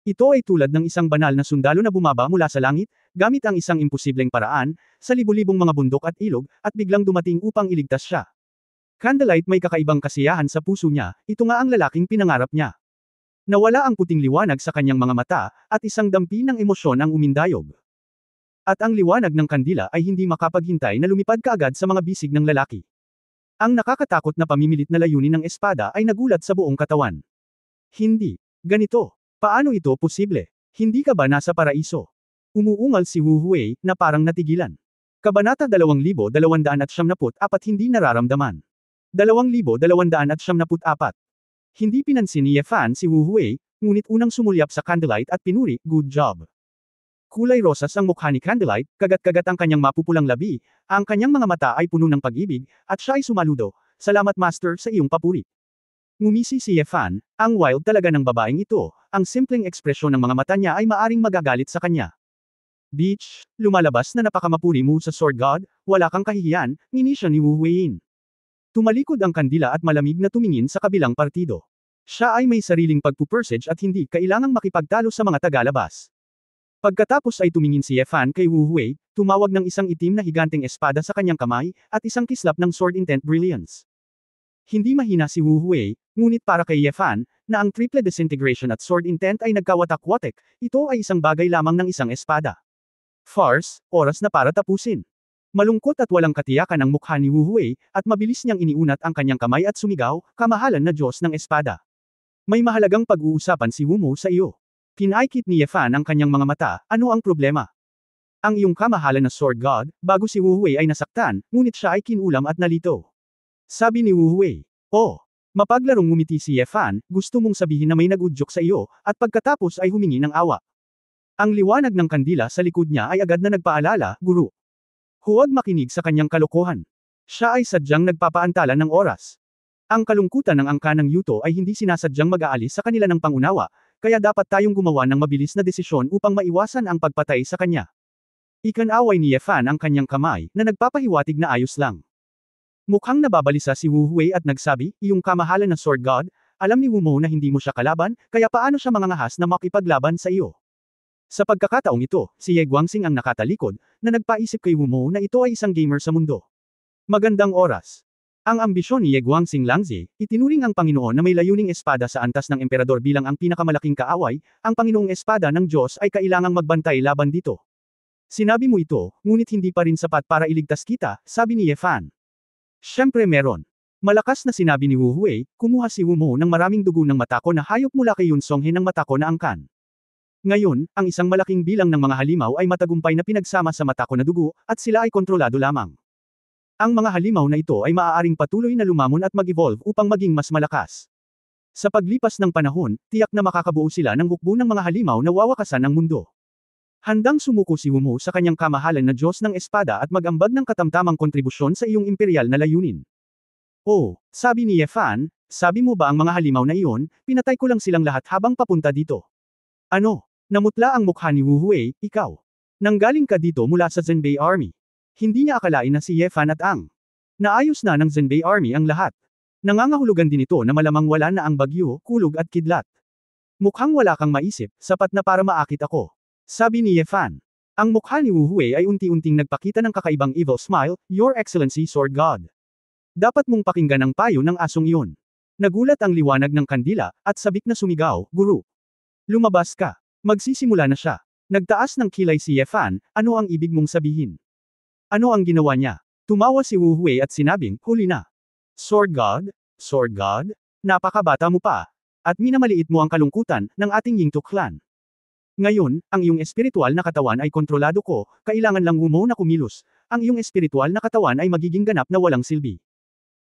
Ito ay tulad ng isang banal na sundalo na bumaba mula sa langit, gamit ang isang imposibleng paraan, sa libu-libong mga bundok at ilog, at biglang dumating upang iligtas siya. Candlelight may kakaibang kasiyahan sa puso niya, ito nga ang lalaking pinangarap niya. Nawala ang puting liwanag sa kanyang mga mata, at isang dampi ng emosyon ang umindayog. At ang liwanag ng kandila ay hindi makapaghintay na lumipad kaagad sa mga bisig ng lalaki. Ang nakakatakot na pamimilit na layunin ng espada ay nagulat sa buong katawan. Hindi. Ganito. Paano ito posible? Hindi ka ba nasa paraiso? Umuungal si Wu Huwei, na parang natigilan. Kabanata 2274 Hindi nararamdaman. 2274. Hindi pinansin ni Ye Fan si Wu Huwei, ngunit unang sumulyap sa Candlelight at pinuri, good job. Kulay rosas ang mukha ni Candlelight, kagat-kagat ang kanyang mapupulang labi, ang kanyang mga mata ay puno ng pag-ibig, at siya ay sumaludo, salamat master sa iyong papuri. Ngumisi si Ye Fan, ang wild talaga ng babaeng ito, ang simpleng ekspresyon ng mga mata niya ay maaring magagalit sa kanya. Bitch, lumalabas na napakamapuri mo sa Sword God, wala kang kahihiyan, ngini siya ni Wu Huiyin. Tumalikod ang kandila at malamig na tumingin sa kabilang partido. Siya ay may sariling pagpupursage at hindi kailangang makipagtalo sa mga tagalabas. Pagkatapos ay tumingin si Ye Fan kay Wu Huwei, tumawag ng isang itim na higanteng espada sa kanyang kamay, at isang kislap ng Sword Intent Brilliance. Hindi mahina si Wu Huwei, ngunit para kay Ye Fan, na ang triple disintegration at sword intent ay nagkawatak-watek, ito ay isang bagay lamang ng isang espada. Farce, oras na para tapusin. Malungkot at walang katiyakan ang mukha ni Wu Huwei, at mabilis niyang iniunat ang kanyang kamay at sumigaw, kamahalan na Diyos ng espada. May mahalagang pag-uusapan si Wu Mo sa iyo. Pinaikit ni Ye Fan ang kanyang mga mata, ano ang problema? Ang iyong kamahalan na Sword God, bago si Wu Huwei ay nasaktan, ngunit siya ay kinulam at nalito. Sabi ni Wu Huwei, oh, mapaglarong ngumiti si Ye Fan, gusto mong sabihin na may nag-udyok sa iyo, at pagkatapos ay humingi ng awa. Ang liwanag ng kandila sa likod niya ay agad na nagpaalala, guru. Huwag makinig sa kanyang kalokohan. Siya ay sadyang nagpapaantala ng oras. Ang kalungkutan ng angka ng Yuto ay hindi sinasadyang mag-aalis sa kanila ng pangunawa, kaya dapat tayong gumawa ng mabilis na desisyon upang maiwasan ang pagpatay sa kanya. Ikanaway ni Ye Fan ang kanyang kamay, na nagpapahiwatig na ayos lang. Mukhang nababalisa si Wu Huwei at nagsabi, iyong kamahalan na Sword God, alam ni Wu Mo na hindi mo siya kalaban, kaya paano siya mangangahas na makipaglaban sa iyo? Sa pagkakataong ito, si Ye Guangxing ang nakatalikod, na nagpaisip kay Wu Mo na ito ay isang gamer sa mundo. Magandang oras. Ang ambisyon ni Ye Guangxing Langzi, itinuring ang Panginoon na may layuning espada sa antas ng emperador bilang ang pinakamalaking kaaway, ang Panginoong espada ng Diyos ay kailangang magbantay laban dito. Sinabi mo ito, ngunit hindi pa rin sapat para iligtas kita, sabi ni Ye Fan. Siyempre meron. Malakas na sinabi ni Wu Huwei, kumuha si Wu Mo ng maraming dugo ng matako na hayop mula kay Yun Songhe ng matako na angkan. Ngayon, ang isang malaking bilang ng mga halimaw ay matagumpay na pinagsama sa matako na dugo, at sila ay kontrolado lamang. Ang mga halimaw na ito ay maaaring patuloy na lumamon at mag-evolve upang maging mas malakas. Sa paglipas ng panahon, tiyak na makakabuo sila ng hukbo ng mga halimaw na wawakasan ang mundo. Handang sumuko si Wu Mo sa kanyang kamahalan na Diyos ng espada at mag-ambag ng katamtamang kontribusyon sa iyong imperial na layunin. Oh, sabi ni Ye Fan, sabi mo ba ang mga halimaw na iyon, pinatay ko lang silang lahat habang papunta dito. Ano? Namutla ang mukha ni Wu Huwei, ikaw. Nanggaling ka dito mula sa Zhenbei Army. Hindi niya akalain na si Ye Fan at ang naayos na ng Zhenbei Army ang lahat. Nangangahulugan din ito na malamang wala na ang bagyo, kulog at kidlat. Mukhang wala kang maisip, sapat na para maakit ako. Sabi ni Ye Fan. Ang mukha ni Wu Huwei ay unti-unting nagpakita ng kakaibang evil smile, Your Excellency Sword God. Dapat mong pakinggan ang payo ng asong iyon. Nagulat ang liwanag ng kandila, at sabik na sumigaw, Guru. Lumabas ka. Magsisimula na siya. Nagtaas ng kilay si Yefan, ano ang ibig mong sabihin? Ano ang ginawa niya? Tumawa si Wu Hui at sinabing, huli na. Sword God? Sword God? Napakabata mo pa. At minamaliit mo ang kalungkutan ng ating Yingtok clan. Ngayon, ang iyong espiritual na katawan ay kontrolado ko, kailangan lang mo na kumilos. Ang iyong espiritual na katawan ay magiging ganap na walang silbi.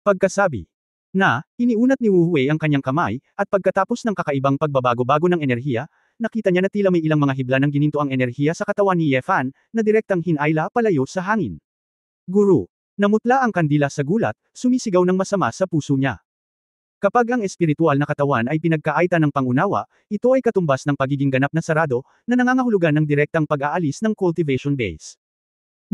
Pagkasabi na, iniunat ni Wu Hui ang kanyang kamay, at pagkatapos ng kakaibang pagbabago-bago ng enerhiya, nakita niya na tila may ilang mga hibla ng gininto ang enerhiya sa katawan ni Yefan, na direktang hinayla palayo sa hangin. Guru. Namutla ang kandila sa gulat, sumisigaw ng masama sa puso niya. Kapag ang espiritual na katawan ay pinagkaaitan ng pangunawa, ito ay katumbas ng pagiging ganap na sarado, na nangangahulugan ng direktang pag-aalis ng cultivation base.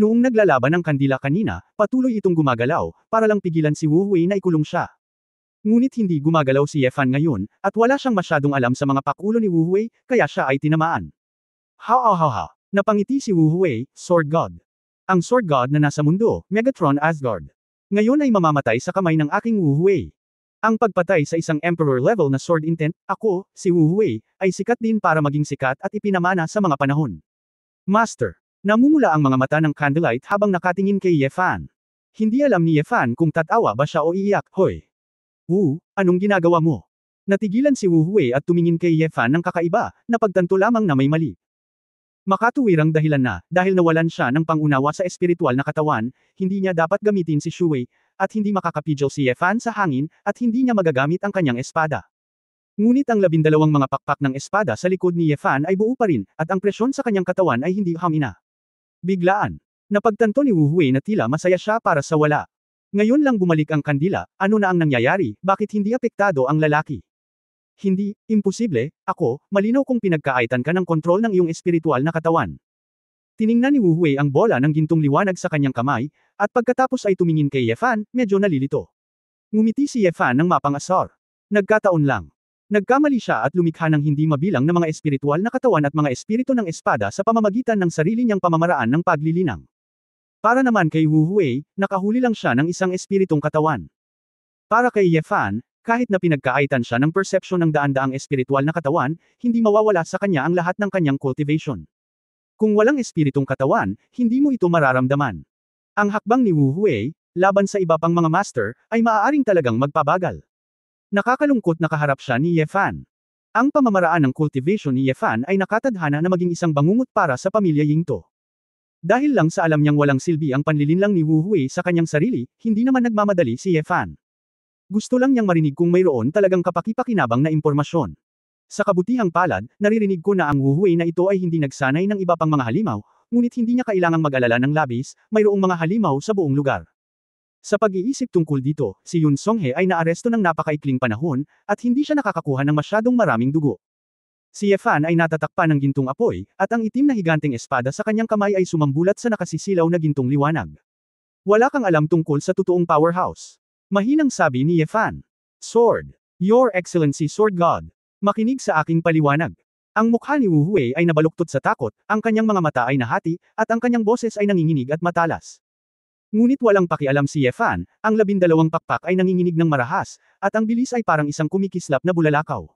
Noong naglalaban ang kandila kanina, patuloy itong gumagalaw, para lang pigilan si Wu Hui na ikulong siya. Ngunit hindi gumagalaw si Yefan ngayon, at wala siyang masyadong alam sa mga pakulo ni Wu Hui, kaya siya ay tinamaan. Ha. Napangiti si Wu Hui, Sword God. Ang Sword God na nasa mundo, Megatron Asgard. Ngayon ay mamamatay sa kamay ng aking Wu Hui. Ang pagpatay sa isang Emperor level na sword intent, ako, si Wu Hui, ay sikat din para maging sikat at ipinamana sa mga panahon. Master. Namumula ang mga mata ng Candlelight habang nakatingin kay Yefan. Hindi alam ni Yefan kung tatawa ba siya o iiyak, hoy. Wu, anong ginagawa mo? Natigilan si Wu Hui at tumingin kay Yefan ng kakaiba, na pagtanto lamang na may mali. Makatuwirang dahilan na, dahil nawalan siya ng pangunawa sa espiritual na katawan, hindi niya dapat gamitin si Shuwei, at hindi makakapidyo si Yefan sa hangin, at hindi niya magagamit ang kanyang espada. Ngunit ang 12 mga pakpak ng espada sa likod ni Yefan ay buo pa rin, at ang presyon sa kanyang katawan ay hindi hamina. Biglaan. Napagtanto ni Wu Hui na tila masaya siya para sa wala. Ngayon lang bumalik ang kandila, ano na ang nangyayari, bakit hindi apektado ang lalaki? Hindi, imposible, ako, malinaw kung pinagkaaitan ka ng kontrol ng iyong espiritual na katawan. Tiningnan ni Wu Hui ang bola ng gintong liwanag sa kanyang kamay, at pagkatapos ay tumingin kay Yefan, medyo nalilito. Ngumiti si Yefan ng mapang-asar. Nagkataon lang. Nagkamali siya at lumikha ng hindi mabilang na mga espiritual na katawan at mga espiritu ng espada sa pamamagitan ng sarili niyang pamamaraan ng paglilinang. Para naman kay Wu Hui, nakahuli lang siya ng isang espiritong katawan. Para kay Yefan, kahit na pinagkaaitan siya ng persepsyon ng daan-daang espiritual na katawan, hindi mawawala sa kanya ang lahat ng kanyang cultivation. Kung walang espiritong katawan, hindi mo ito mararamdaman. Ang hakbang ni Wu Hui, laban sa iba pang mga master, ay maaaring talagang magpabagal. Nakakalungkot na kaharap siya ni Yefan. Ang pamamaraan ng cultivation ni Yefan ay nakatadhana na maging isang bangungot para sa pamilya Yingto. Dahil lang sa alam niyang walang silbi ang panlilinlang ni Wu Hui sa kanyang sarili, hindi naman nagmamadali si Yefan. Gusto lang niyang marinig kung mayroon talagang kapaki-pakinabang na impormasyon. Sa kabutihang palad, naririnig ko na ang Wu Hui na ito ay hindi nagsanay ng iba pang mga halimaw, ngunit hindi niya kailangang mag-alala ng labis, mayroong mga halimaw sa buong lugar. Sa pag-iisip tungkol dito, si Yun Songhe ay naaresto ng napakaikling panahon, at hindi siya nakakakuha ng masyadong maraming dugo. Si Yefan ay natatakpan ng gintong apoy, at ang itim na higanteng espada sa kanyang kamay ay sumambulat sa nakasisilaw na gintong liwanag. Wala kang alam tungkol sa totoong powerhouse. Mahinang sabi ni Yefan. Sword. Your Excellency Sword God. Makinig sa aking paliwanag. Ang mukha ni Wu Hui ay nabaluktot sa takot, ang kanyang mga mata ay nahati, at ang kanyang boses ay nanginginig at matalas. Ngunit walang pakialam si Yefan, ang 12 pakpak ay nanginginig ng marahas, at ang bilis ay parang isang kumikislap na bulalakaw.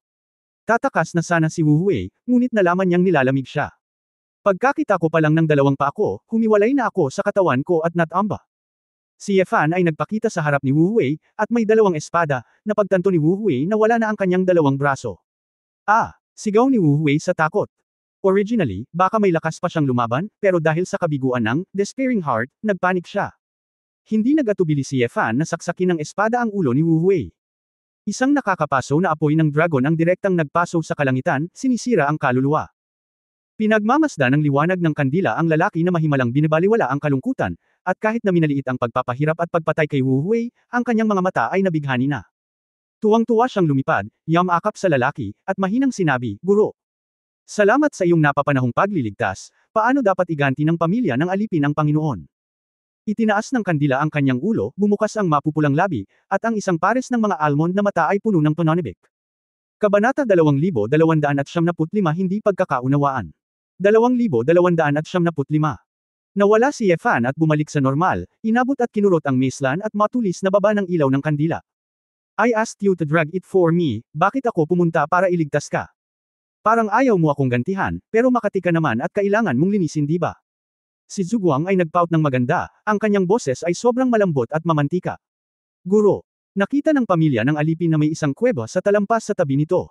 Tatakas na sana si Wu Hui, ngunit nalaman niyang nilalamig siya. Pagkakita ko pa lang ng 2 pa ako, humiwalay na ako sa katawan ko at natamba. Si Yefan ay nagpakita sa harap ni Wu Hui, at may 2 espada, na pagtanto ni Wu Hui na wala na ang kanyang 2 braso. Sigaw ni Wu Hui sa takot. Originally, baka may lakas pa siyang lumaban, pero dahil sa kabiguan ng despairing heart, nagpanik siya. Hindi nag-atubili si Yefan na saksakin ng espada ang ulo ni Wu Hui. Isang nakakapaso na apoy ng dragon ang direktang nagpaso sa kalangitan, sinisira ang kaluluwa. Pinagmamasdan ng liwanag ng kandila ang lalaki na mahimalang binabaliwala ang kalungkutan, at kahit na minaliit ang pagpapahirap at pagpatay kay Wu Hui, ang kanyang mga mata ay nabighani na. Tuwang-tuwa siyang lumipad, yamakap sa lalaki, at mahinang sinabi, Guro. Salamat sa iyong napapanahong pagliligtas, paano dapat iganti ng pamilya ng alipin ang Panginoon? Itinaas ng kandila ang kanyang ulo, bumukas ang mapupulang labi, at ang isang pares ng mga almond na mata ay puno ng pananibik. Kabanata 2295 Hindi pagkakaunawaan. 2295 Nawala si Yefan at bumalik sa normal, inabot at kinurot ang Maislan at matulis na baba ng ilaw ng kandila. I asked you to drag it for me, bakit ako pumunta para iligtas ka? Parang ayaw mo akong gantihan, pero makati ka naman at kailangan mong linisin di ba? Si Zhuguang ay nagpout ng maganda, ang kanyang boses ay sobrang malambot at mamantika. Guro, nakita ng pamilya ng alipin na may isang kuweba sa talampas sa tabi nito.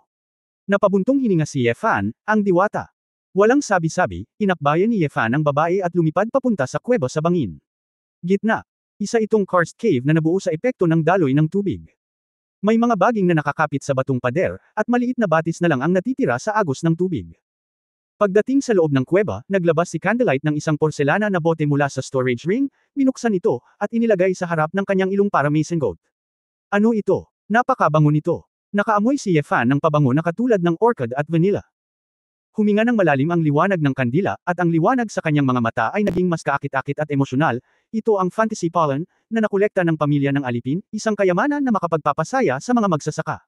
Napabuntong hininga si Yefan, ang diwata. Walang sabi-sabi, inakbayan ni Yefan ang babae at lumipad papunta sa kuweba sa bangin. Gitna. Isa itong karst cave na nabuo sa epekto ng daloy ng tubig. May mga baging na nakakapit sa batong pader, at maliit na batis na lang ang natitira sa agos ng tubig. Pagdating sa loob ng kuweba, naglabas si Candlelight ng isang porselana na bote mula sa storage ring, binuksan ito, at inilagay sa harap ng kanyang ilong para mason goat. Ano ito? Napakabango nito. Nakaamoy si Yefan ng pabango na katulad ng orchid at vanilla. Huminga ng malalim ang liwanag ng kandila, at ang liwanag sa kanyang mga mata ay naging mas kaakit-akit at emosyonal. Ito ang fantasy pollen, na nakolekta ng pamilya ng alipin, isang kayamanan na makapagpapasaya sa mga magsasaka.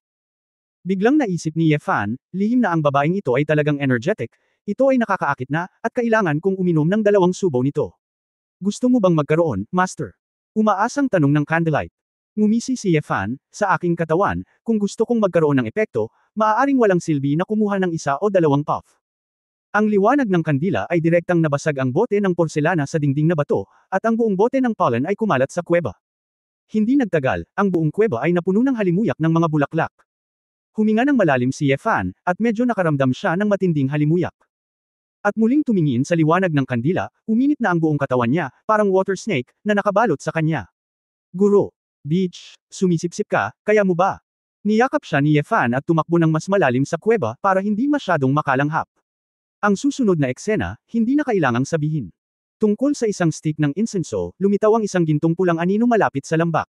Biglang naisip ni Yefan, lihim na ang babaeng ito ay talagang energetic, ito ay nakakaakit na, at kailangan kong uminom ng 2 subo nito. Gusto mo bang magkaroon, Master? Umaasang tanong ng Candlelight. Ngumisi si Yefan, sa aking katawan, kung gusto kong magkaroon ng epekto, maaaring walang silbi na kumuha ng 1 o 2 puff. Ang liwanag ng kandila ay direktang nabasag ang bote ng porselana sa dingding na bato, at ang buong bote ng pollen ay kumalat sa kuweba. Hindi nagtagal, ang buong kuweba ay napuno ng halimuyak ng mga bulaklak. Huminga ng malalim si Yefan, at medyo nakaramdam siya ng matinding halimuyak. At muling tumingin sa liwanag ng kandila, uminit na ang buong katawan niya, parang water snake, na nakabalot sa kanya. Guro. Beach, sumisipsip ka, kaya mo ba? Niyakap siya ni Yefan at tumakbo ng mas malalim sa kuweba para hindi masyadong makalanghap. Ang susunod na eksena, hindi na kailangang sabihin. Tungkol sa isang stick ng insenso, lumitaw ang isang gintong pulang anino malapit sa lambak.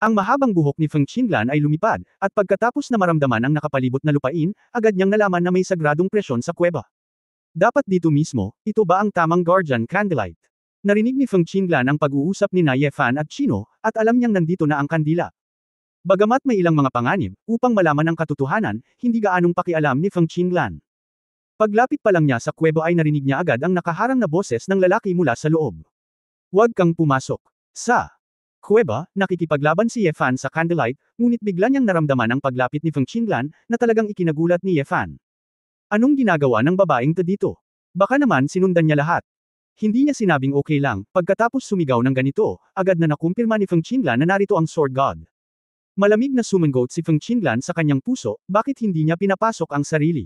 Ang mahabang buhok ni Feng Qinglan ay lumipad, at pagkatapos na maramdaman ang nakapalibot na lupain, agad niyang nalaman na may sagradong presyon sa kuweba. Dapat dito mismo, ito ba ang tamang guardian Candlelight? Narinig ni Feng Qinglan ang pag-uusap ni na Yefan at Chino, at alam niyang nandito na ang kandila. Bagamat may ilang mga panganib, upang malaman ang katotohanan, hindi gaanong pakialam ni Feng Qinglan. Paglapit pa lang niya sa kuweba ay narinig niya agad ang nakaharang na boses ng lalaki mula sa loob. Huwag kang pumasok. Sa kuweba, nakikipaglaban si Yefan sa Candlelight, ngunit bigla niyang naramdaman ang paglapit ni Feng Qinglan, na talagang ikinagulat ni Yefan. Anong ginagawa ng babaeng to dito? Baka naman sinundan niya lahat. Hindi niya sinabing okay lang, pagkatapos sumigaw ng ganito, agad na nakumpirma ni Feng Qinglan na narito ang Sword God. Malamig na sumangot si Feng Qinglan sa kanyang puso, bakit hindi niya pinapasok ang sarili?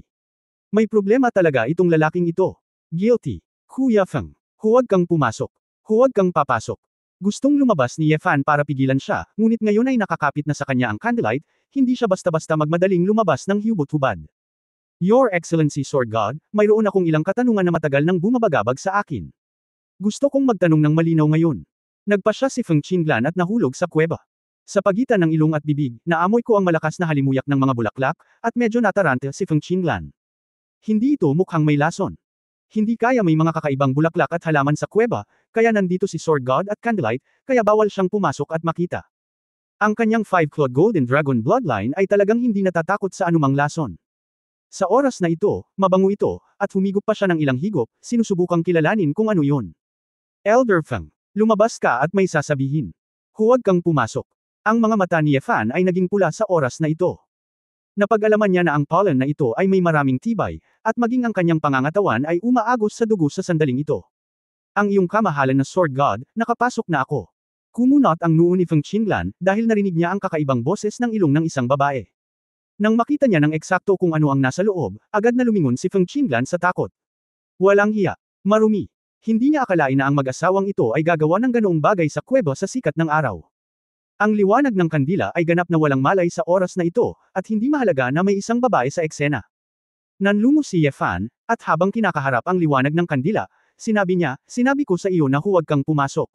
May problema talaga itong lalaking ito. Guilty. Kuya Feng. Huwag kang pumasok. Huwag kang papasok. Gustong lumabas ni Yefan para pigilan siya, ngunit ngayon ay nakakapit na sa kanya ang Candlelight, hindi siya basta-basta magmadaling lumabas ng hubot-hubad. Your Excellency Sword God, mayroon akong ilang katanungan na matagal nang bumabagabag sa akin. Gusto kong magtanong ng malinaw ngayon. Nagpa siya si Feng Qinglan at nahulog sa kuweba. Sa pagitan ng ilong at bibig, naamoy ko ang malakas na halimuyak ng mga bulaklak, at medyo natarante si Feng Qinglan. Hindi ito mukhang may lason. Hindi kaya may mga kakaibang bulaklak at halaman sa kuweba, kaya nandito si Sword God at Candlelight, kaya bawal siyang pumasok at makita. Ang kanyang 5-clawed Golden Dragon bloodline ay talagang hindi natatakot sa anumang lason. Sa oras na ito, mabango ito, at humigop pa siya ng ilang higop, sinusubukang kilalanin kung ano yun. Elder Feng, lumabas ka at may sasabihin. Huwag kang pumasok. Ang mga mata ni Yefan ay naging pula sa oras na ito. Napag-alaman niya na ang pollen na ito ay may maraming tibay, at maging ang kanyang pangangatawan ay umaagos sa dugo sa sandaling ito. Ang iyong kamahalan na Sword God, nakapasok na ako. Kumunot ang noo ni Feng Qinglan, dahil narinig niya ang kakaibang boses ng ilong ng isang babae. Nang makita niya ng eksakto kung ano ang nasa loob, agad na lumingon si Feng Qinglan sa takot. Walang hiya. Marumi. Hindi niya akalain na ang mag-asawang ito ay gagawa ng ganoong bagay sa kuweba sa sikat ng araw. Ang liwanag ng kandila ay ganap na walang malay sa oras na ito, at hindi mahalaga na may isang babae sa eksena. Nanlumo si Yefan, at habang kinakaharap ang liwanag ng kandila, sinabi niya, sinabi ko sa iyo na huwag kang pumasok.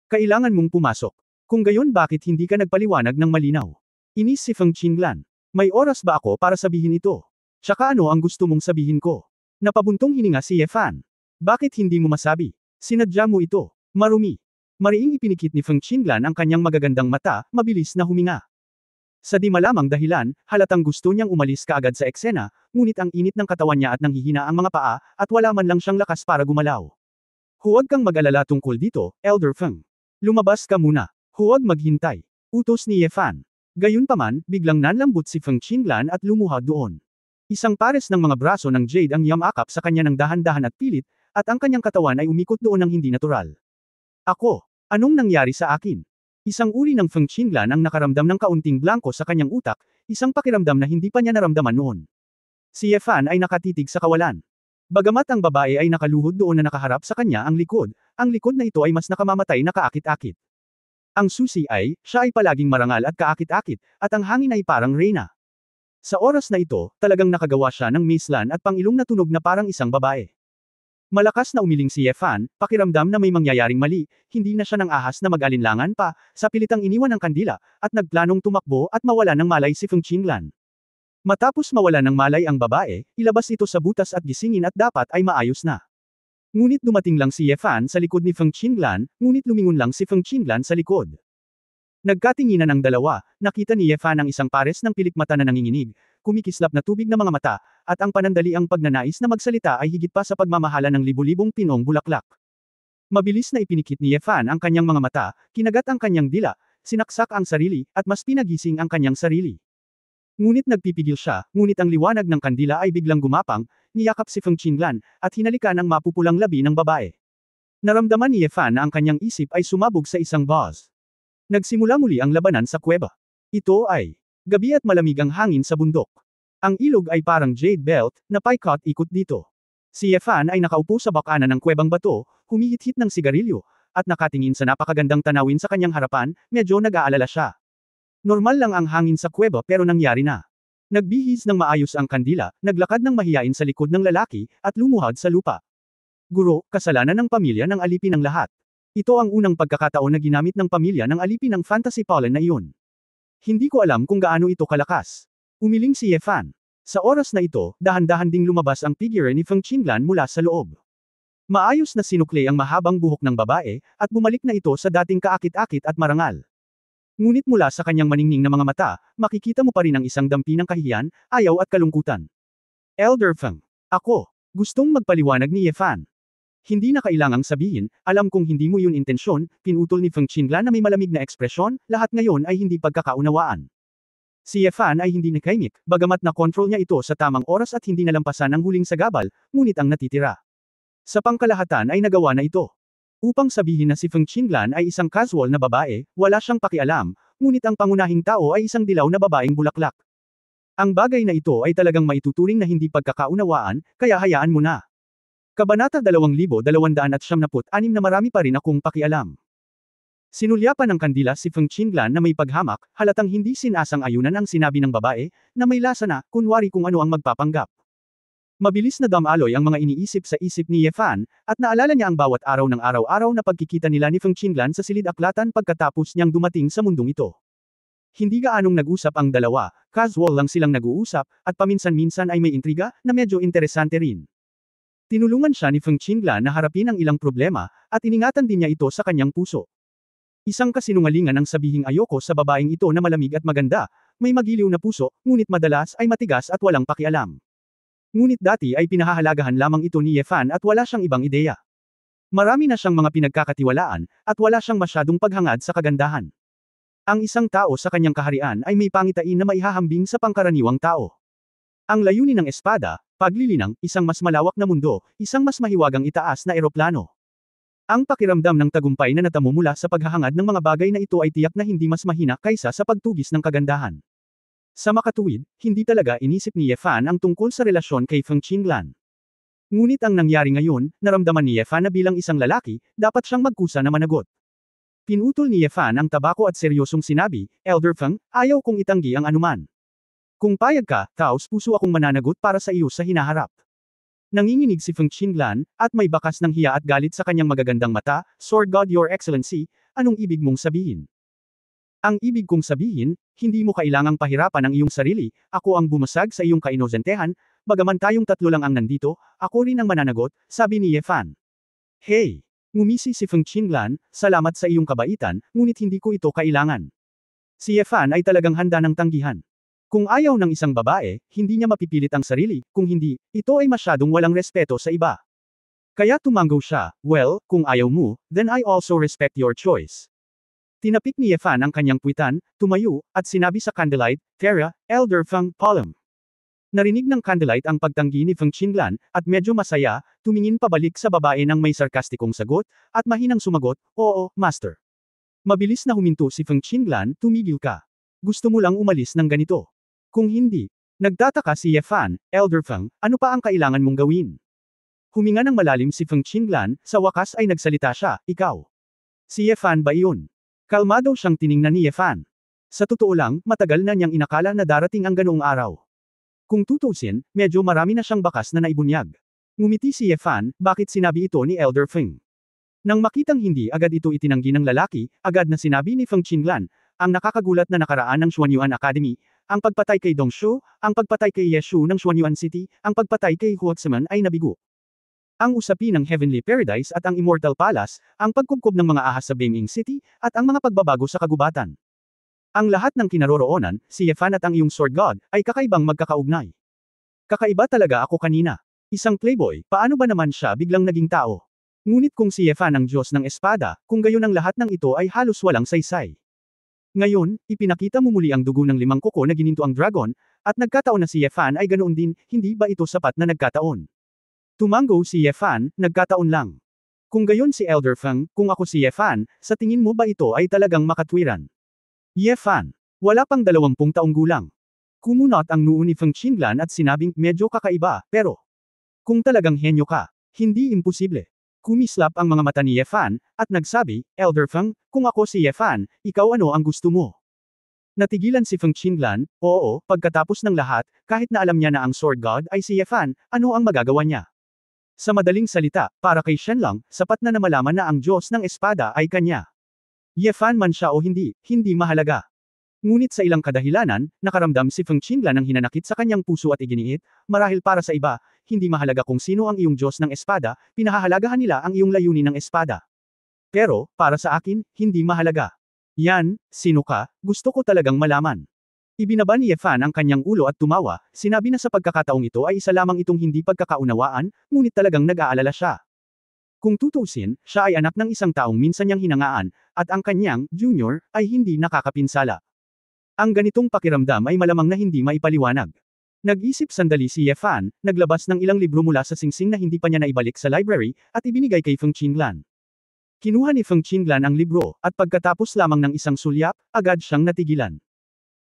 Kailangan mong pumasok. Kung gayon bakit hindi ka nagpaliwanag ng malinaw? Inis si Feng Qinglan. May oras ba ako para sabihin ito? Tsaka ano ang gusto mong sabihin ko? Napabuntong hininga si Yefan. Bakit hindi mo masabi? Sinadya mo ito. Marumi. Mariing ipinikit ni Feng Qinglan ang kanyang magagandang mata, mabilis na huminga. Sa di malamang dahilan, halatang gusto niyang umalis kaagad sa eksena, ngunit ang init ng katawan niya at nanghihina ang mga paa, at wala man lang siyang lakas para gumalaw. Huwag kang mag-alala tungkol dito, Elder Feng. Lumabas ka muna. Huwag maghintay. Utos ni Ye Fan. Gayunpaman, biglang nanlambot si Feng Qinglan at lumuhad doon. Isang pares ng mga braso ng Jade ang yamakap sa kanya ng dahan-dahan at pilit, at ang kanyang katawan ay umikot doon ng hindi natural. Ako, anong nangyari sa akin? Isang uri ng Feng Qinglan ang nakaramdam ng kaunting blanko sa kanyang utak, isang pakiramdam na hindi pa niya naramdaman noon. Si Ye Fan ay nakatitig sa kawalan. Bagamat ang babae ay nakaluhod doon na nakaharap sa kanya ang likod na ito ay mas nakamamatay na kaakit-akit. Ang susi ay, siya ay palaging marangal at kaakit-akit, at ang hangin ay parang reyna. Sa oras na ito, talagang nakagawa siya ng mislan at pangilong na tunog na parang isang babae. Malakas na umiling si Ye Fan, pakiramdam na may mangyayaring mali, hindi na siya nang ahas na mag-alinlangan pa, sa pilitang iniwan ng kandila, at nagplanong tumakbo at mawala ng malay si Feng Qinglan. Matapos mawala ng malay ang babae, ilabas ito sa butas at gisingin at dapat ay maayos na. Ngunit dumating lang si Ye Fan sa likod ni Feng Qinglan, ngunit lumingon lang si Feng Qinglan sa likod. Nagkatinginan ang dalawa, nakita ni Ye Fan ang isang pares ng pilik mata na nanginginig, kumikislap na tubig na mga mata, at ang panandaliang pagnanais na magsalita ay higit pa sa pagmamahala ng libu-libong pinong bulaklak. Mabilis na ipinikit ni Ye Fan ang kanyang mga mata, kinagat ang kanyang dila, sinaksak ang sarili, at mas pinagising ang kanyang sarili. Ngunit nagpipigil siya, ngunit ang liwanag ng kandila ay biglang gumapang, niyakap si Feng Qinglan, at hinalikan ang mapupulang labi ng babae. Naramdaman ni Ye Fan na ang kanyang isip ay sumabog sa isang buzz. Nagsimula muli ang labanan sa kuweba. Ito ay gabi at malamig ang hangin sa bundok. Ang ilog ay parang jade belt, na paikot-ikot dito. Si Ye Fan ay nakaupo sa bakanan ng kuwebang bato, humihit-hit ng sigarilyo, at nakatingin sa napakagandang tanawin sa kanyang harapan, medyo nag-aalala siya. Normal lang ang hangin sa kuweba pero nangyari na. Nagbihis ng maayos ang kandila, naglakad ng mahiyain sa likod ng lalaki, at lumuhad sa lupa. Guro, kasalanan ng pamilya ng alipin ang lahat. Ito ang unang pagkakataon na ginamit ng pamilya ng alipin ang fantasy pollen na iyon. Hindi ko alam kung gaano ito kalakas. Umiling si Ye Fan. Sa oras na ito, dahan-dahan ding lumabas ang figure ni Feng Qinglan mula sa loob. Maayos na sinukli ang mahabang buhok ng babae, at bumalik na ito sa dating kaakit-akit at marangal. Ngunit mula sa kanyang maningning na mga mata, makikita mo pa rin ang isang dampi ng kahihiyan, ayaw at kalungkutan. Elder Feng. Ako. Gustong magpaliwanag ni Ye Fan. Hindi na kailangang sabihin, alam kong hindi mo yun intensyon, pinutol ni Feng Qinglan na may malamig na ekspresyon, lahat ngayon ay hindi pagkakaunawaan. Si Ye Fan ay hindi nakaimik, bagamat na-control niya ito sa tamang oras at hindi nalampasan ang huling sagabal, ngunit ang natitira. Sa pangkalahatan ay nagawa na ito. Upang sabihin na si Feng Qinglan ay isang casual na babae, wala siyang pakialam, ngunit ang pangunahing tao ay isang dilaw na babaeng bulaklak. Ang bagay na ito ay talagang maituturing na hindi pagkakaunawaan, kaya hayaan mo na. Kabanata 2276 na marami pa rin akong pakialam. Sinulyapan ng kandila si Feng Qinglan na may paghamak, halatang hindi sinasang-ayunan ang sinabi ng babae, na may lasa na, kunwari kung ano ang magpapanggap. Mabilis na damaloy ang mga iniisip sa isip ni Ye Fan, at naalala niya ang bawat araw ng araw-araw na pagkikita nila ni Feng Qinglan sa silid-aklatan pagkatapos niyang dumating sa mundong ito. Hindi gaanong nag-usap ang dalawa, casual lang silang nag-uusap, at paminsan-minsan ay may intriga, na medyo interesante rin. Tinulungan siya ni Feng Qinglan na harapin ang ilang problema, at iningatan din niya ito sa kanyang puso. Isang kasinungalingan ang sabihing ayoko sa babaeng ito na malamig at maganda, may magiliw na puso, ngunit madalas ay matigas at walang pakialam. Ngunit dati ay pinahahalagahan lamang ito ni Ye Fan at wala siyang ibang ideya. Marami na siyang mga pinagkakatiwalaan, at wala siyang masyadong paghangad sa kagandahan. Ang isang tao sa kanyang kaharian ay may pangitain na maihahambing sa pangkaraniwang tao. Ang layunin ng espada, paglilinang, isang mas malawak na mundo, isang mas mahiwagang itaas na eroplano. Ang pakiramdam ng tagumpay na natamo mula sa paghahangad ng mga bagay na ito ay tiyak na hindi mas mahina kaysa sa pagtugis ng kagandahan. Sa makatuwid, hindi talaga inisip ni Ye Fan ang tungkol sa relasyon kay Feng Qinglan. Ngunit ang nangyari ngayon, naramdaman ni Ye Fan na bilang isang lalaki, dapat siyang magkusa na managot. Pinutol ni Ye Fan ang tabako at seryosong sinabi, Elder Feng, ayaw kong itanggi ang anuman. Kung payag ka, taos puso akong mananagot para sa iyo sa hinaharap. Nanginginig si Feng Qinglan, at may bakas ng hiya at galit sa kanyang magagandang mata, Sword God Your Excellency, anong ibig mong sabihin? Ang ibig kong sabihin, hindi mo kailangang pahirapan ang iyong sarili, ako ang bumasag sa iyong kainosentehan, bagaman tayong tatlo lang ang nandito, ako rin ang mananagot, sabi ni Ye Fan. Hey! Ngumisi si Feng Qinglan, salamat sa iyong kabaitan, ngunit hindi ko ito kailangan. Si Ye Fan ay talagang handa ng tanggihan. Kung ayaw ng isang babae, hindi niya mapipilit ang sarili, kung hindi, ito ay masyadong walang respeto sa iba. Kaya tumango siya, well, kung ayaw mo, then I also respect your choice. Tinapik ni Ye Fan ang kanyang puwitan, tumayo, at sinabi sa Candlelight, Tara, Elder Feng, Palm. Narinig ng Candlelight ang pagtanggi ni Feng Qinglan, at medyo masaya, tumingin pabalik sa babae ng may sarkastikong sagot, at mahinang sumagot, oo, Master. Mabilis na huminto si Feng Qinglan, tumigil ka. Gusto mo lang umalis ng ganito. Kung hindi, nagtataka si Ye Fan, Elder Feng, ano pa ang kailangan mong gawin? Huminga ng malalim si Feng Qinglan, sa wakas ay nagsalita siya, ikaw. Si Ye Fan ba iyon? Kalmado siyang tiningnan ni Ye Fan. Sa totoo lang, matagal na niyang inakala na darating ang ganoong araw. Kung tutusin, medyo marami na siyang bakas na naibunyag. Ngumiti si Ye Fan, bakit sinabi ito ni Elder Feng? Nang makitang hindi agad ito itinanggi ng lalaki, agad na sinabi ni Feng Qinglan, ang nakakagulat na nakaraan ng Xuanyuan Academy, ang pagpatay kay Dong Shu, ang pagpatay kay Ye Shu ng Xuanyuan City, ang pagpatay kay Huotsaman ay nabigo. Ang usapin ng Heavenly Paradise at ang Immortal Palace, ang pagkubkob ng mga ahas sa Beiming City, at ang mga pagbabago sa kagubatan. Ang lahat ng kinaroroonan, si Ye Fan at ang iyong Sword God, ay kakaibang magkakaugnay. Kakaiba talaga ako kanina. Isang playboy, paano ba naman siya biglang naging tao? Ngunit kung si Ye Fan ang Diyos ng Espada, kung gayon ang lahat ng ito ay halos walang saysay. Ngayon, ipinakita mo muli ang dugo ng 5 kuko na gininto ang dragon, at nagkataon na si Ye Fan ay ganoon din, hindi ba ito sapat na nagkataon? Tumango si Ye Fan, nagkataon lang. Kung gayon si Elder Feng, kung ako si Ye Fan, sa tingin mo ba ito ay talagang makatwiran? Ye Fan, wala pang 20 taong gulang. Kumunot ang noo ni Feng Qinglan at sinabing, medyo kakaiba, pero kung talagang henyo ka, hindi imposible. Kumislap ang mga mata ni Ye Fan, at nagsabi, Elder Feng, kung ako si Ye Fan, ikaw ano ang gusto mo? Natigilan si Feng Qinglan, oo, pagkatapos ng lahat, kahit na alam niya na ang Sword God ay si Ye Fan, ano ang magagawa niya? Sa madaling salita, para kay Shenlong, sapat na malaman na ang Diyos ng Espada ay kanya. Ye Fan man siya o hindi, hindi mahalaga. Ngunit sa ilang kadahilanan, nakaramdam si Feng Qinglan ng hinanakit sa kanyang puso at iginiit, marahil para sa iba, hindi mahalaga kung sino ang iyong Diyos ng Espada, pinahahalagahan nila ang iyong layunin ng Espada. Pero, para sa akin, hindi mahalaga. Yan, sino ka, gusto ko talagang malaman. Ibinaba ni Ye Fan ang kanyang ulo at tumawa, sinabi na sa pagkakataong ito ay isa lamang itong hindi pagkakaunawaan, ngunit talagang nag-aalala siya. Kung tutusin, siya ay anak ng isang taong minsan niyang hinangaan, at ang kanyang, junior, ay hindi nakakapinsala. Ang ganitong pakiramdam ay malamang na hindi maipaliwanag. Nag-isip sandali si Ye Fan, naglabas ng ilang libro mula sa singsing na hindi pa niya naibalik sa library, at ibinigay kay Feng Qinglan. Kinuha ni Feng Qinglan ang libro, at pagkatapos lamang ng isang sulyap, agad siyang natigilan.